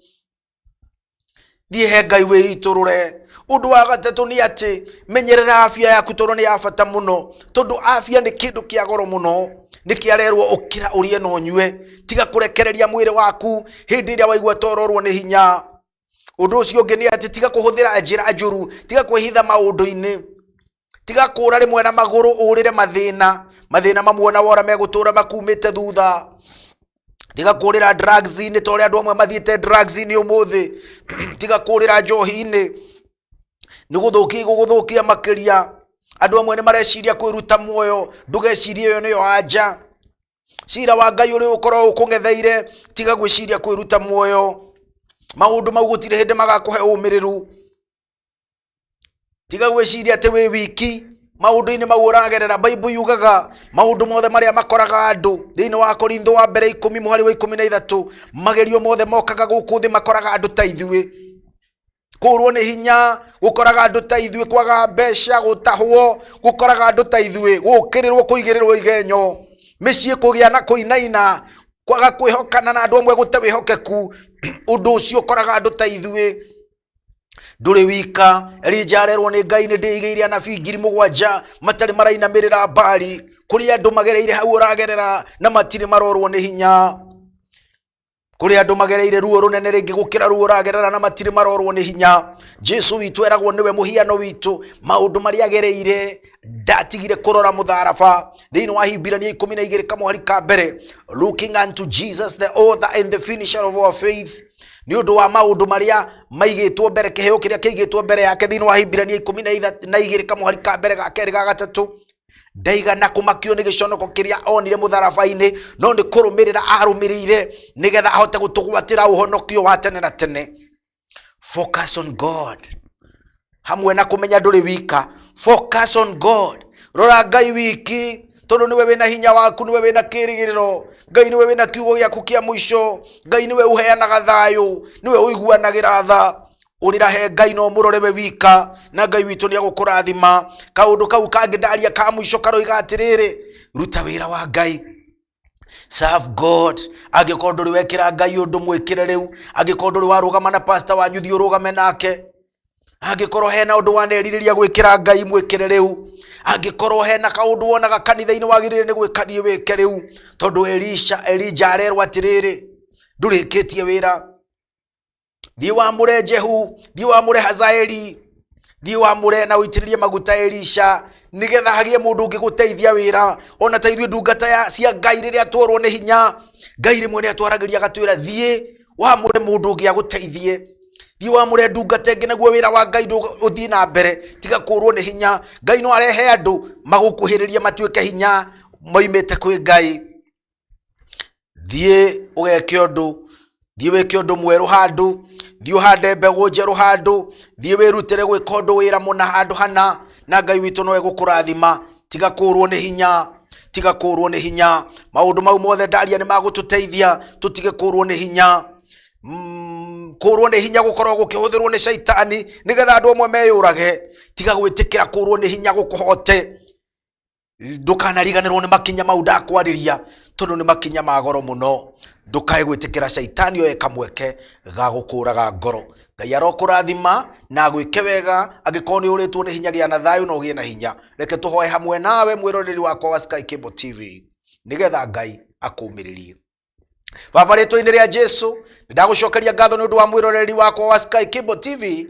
Thie he Ngai wiiturure. Undu wa gatatu ni ati menyerera afya yaku tondu ni ya bata muno, tondu afya ni kindu kia goro muno. Nikiarerwo ukira urie no nyue. Tiga kurekereria mwiri waku hindi iria waigua tororwo ni hinya. Undu ucio ungi ni ati tiga kuhuthira njira njuru, tiga kwihitha maundu-ini, tiga kura rimwe na maguru urire mathina mamwe na wora megutura makumite thutha. Tiga kurira drugs-ini tore andu amwe mathiite drugs-ini umuthi. Tiga kurira njohi-ini, ni guthukia makiria. andu amwe ni mareciria kwiruta muoyo ndugecirie yo niyo anja cira wa Ngai uri ukorwo ukungetheire tiga gwiciria kwiruta muoyo maundu mau gutire hindi magakuhe umiriru tiga gwiciria ati wi wiki maundu-ini mau uragerera Bible yugaga maundu mothe maria makoraga andu thiini wa Korintho wa mbere 10 muhari wa 13 magerio mothe mokaga guku thi makoraga andu ta ithui kurwo ni hinya gukoraga andu ta ithui kwaga mbeca gutahwo gukoraga andu ta ithui gukirirwo kuigirirwo igenyo micii kugia na kuinaina kwaga kwihokana na andu amwe gute wihokeku undu ucio koraga andu ta ithui nduri wika erijarerwo ni Ngai ni ndigiire anabii 7,000 matari marainamirira mbari kuri andu magereire hau uragerera na matiri marorwo ni hinya kuri andu magereire ruo runene ringi gukira ruo uragerera na matiri marorwo ni hinya Jesu witu eragwo niwe muhiano witu maundu mari agereire ndatigire kurora mutharaba thiini wa Hibirania 12 kamuhari ka mbere looking unto Jesus the author and the finisher of our faith ni undu wa maundu maria maigitwo mbere kiheo kiria kiigitwo mbere yake thiini wa Hibirania 12 kamuhari ka mbere ga keri ga gatatu ndaigana kumakio ni giconoko kiria onire mutharaba-ini no ndi kurumirira arumirire nigetha ahote gutugwatira uhonokio wa tene na tene. Focus on God hamwe na kumenya nduri wika. Focus on God, rora Ngai wiki tondu niwe wina hinya waku, niwe wina kirigiriro, Ngai niwe wina kiugo giaku kia muico, Ngai niwe uheanaga thayu, niwe uiguanagira tha urirahe Ngai no murorewe wika na Ngai witu ni agukurathima. Kaundu kau kangi ndaria ka muico karoiga atiriri ruta wira wa Ngai, serve God. Angikorwo nduri wekira Ngai undu mwikire riu, angikorwo nduri warugama na pastor wanyu thi urugame nake, angikorwo hena undu waneririria gwikira Ngai mwikire riu, angikorwo hena kaundu wonaga kanitha-ini wagirire ni gwikathie wike riu tondu Elija arerwo atiriri ndurikitie wira. Thii wamure Jehu, thii wamure Hazaeli, thii wamure na uitiririe maguta Elisha nigetha hagie mundu ungiguteithia wira. Ona ta ithuĩ ndungata cia Ngai riria tworwo ni hinya, Ngai rimwe ni atwaragiria gatwira thie wamure mundu ungi aguteithie, thii wamure ndungata ingi naguo wira wa Ngai uthii na mbere tiga kurwo ni hinya. Ngai no arehe andu magukuhiriria matuike hinya moimite kwi Ngai. Thie ugeke undu, thie weke undu mweru handu, thie uhande mbegu njeru handu, thie wirutire gwika undu wira muna handu hana na Ngai witu no egukurathima. Tiga kurwo ni hinya, tiga kurwo ni hinya. Maundu mau mothe ndaria ni magututeithia tutige kurwo ni hinya. Kurwo ni hinya gukorwo gukihuthirwo ni shaitani nigetha andu amwe meyurage. Tiga gwitikira kurwo ni hinya gukuhote. Ndukanariganirwo ni makinya mau ndakwariria tondu ni makinya ma goro muno. Ndukae gwitikira shaitani oye kamweke ga gukuraga ngoro. Ngai arokurathima na gwike wega. Angikorwo ni uritwo ni hinya gia na thayu no gie na hinya. Reke tuhoe hamwe nawe mwiroreri wakwa wa Sky Cable TV nigetha Ngai akumiririe. Baba ritwa-ini ria Jesu ndagucokeria ngatho ni undu wa mwiroreri wakwa wa Sky Cable TV.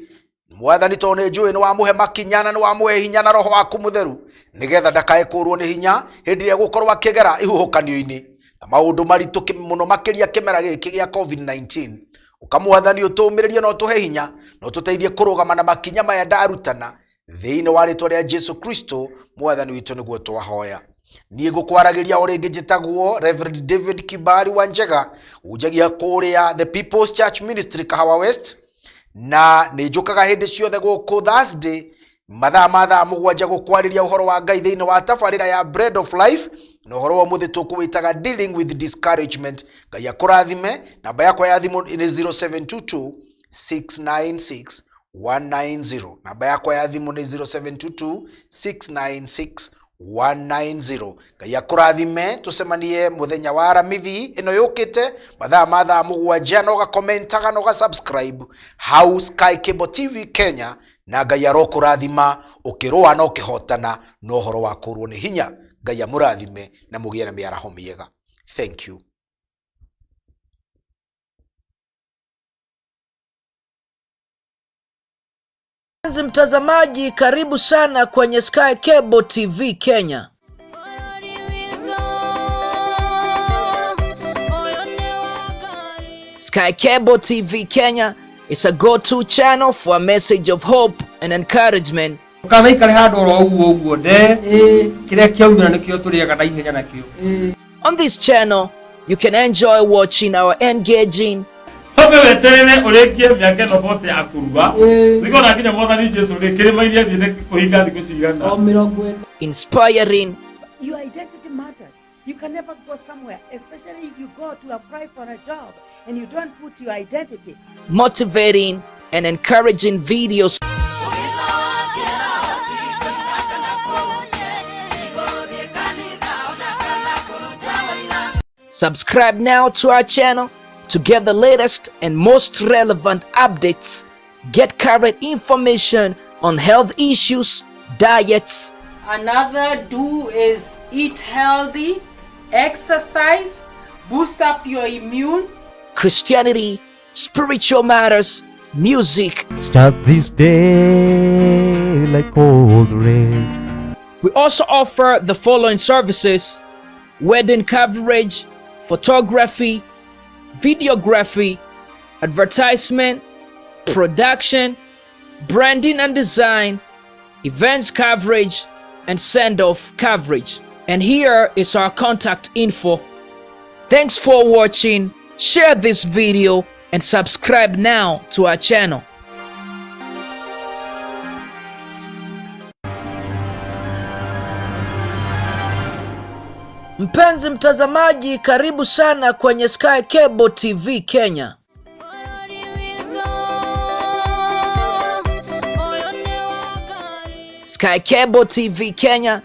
Mwathani tondu ni njui ni wamuhe makinyana, ni wamuhe hinya na roho waku mutheru nigetha ndakae kurwo ni hinya hindi ria gukorwo akigera ihuhukanio-ini na maundu maritu muno makiria kimera giki gia COVID-19. Ukamwathani utumiririe no tuhe hinya no tuteithie kurugama na makinya maya ndarutana thiini wa ritwa ria Jesu Kristo mwathani witu niguo twahoya. Nie gukwaragiria oringi njitagwo Reverend David Kibali wa Njega ujagia kuria the People's Church Ministry Kahawa West, na ni njukaga hindi ciothe guku Thursday mathaa 7 gukwariria uhoro wa Ngai thiini wa tabarira ya Bread of Life na uhoro wa muthi tukuwitaga dealing with discouragement. Ngai akurathime. Namba yakwa ya thimu ni 0722 696 190. Namba yakwa ya thimu ni 0722 696 190. Ngai akurathime. Tusemanie muthenya wa aramithi ino yukite mathaa 7 no gakomentaga no gasubscribe hau Sky Cable TV Kenya, na Ngai arokurathima ukirwa no kihotana no horo wa kurwo ni hinya. Ngai amurathime na mugie na miaraho miega. Thank you. Mtazamaji, karibu sana kwenye Sky Cable TV Kenya. Sky Cable TV Kenya is a go-to channel for a message of hope and encouragement Kana ikare handu ro uguo de kiria kiaumira nikio turiaga na ihenya nakio. On this channel, you can enjoy watching our engaging, inspiring, Your identity matters. You can never go somewhere, especially if you go to apply for a job and you don't put your identity. motivating, and encouraging videos. Subscribe now to our channel to get the latest and most relevant updates. Get current information on health issues, diets. Another do is eat healthy, exercise, boost up your immune. Christianity, spiritual matters, music. Start this day like cold rain. We also offer the following services: wedding coverage, photography, videography, advertisement, production, branding and design, events coverage, and send-off coverage. And here is our contact info. Thanks for watching. Share this video and subscribe now to our channel. Mpenzi mtazamaji, karibu sana kwenye Sky Cable TV Kenya. Sky Cable TV Kenya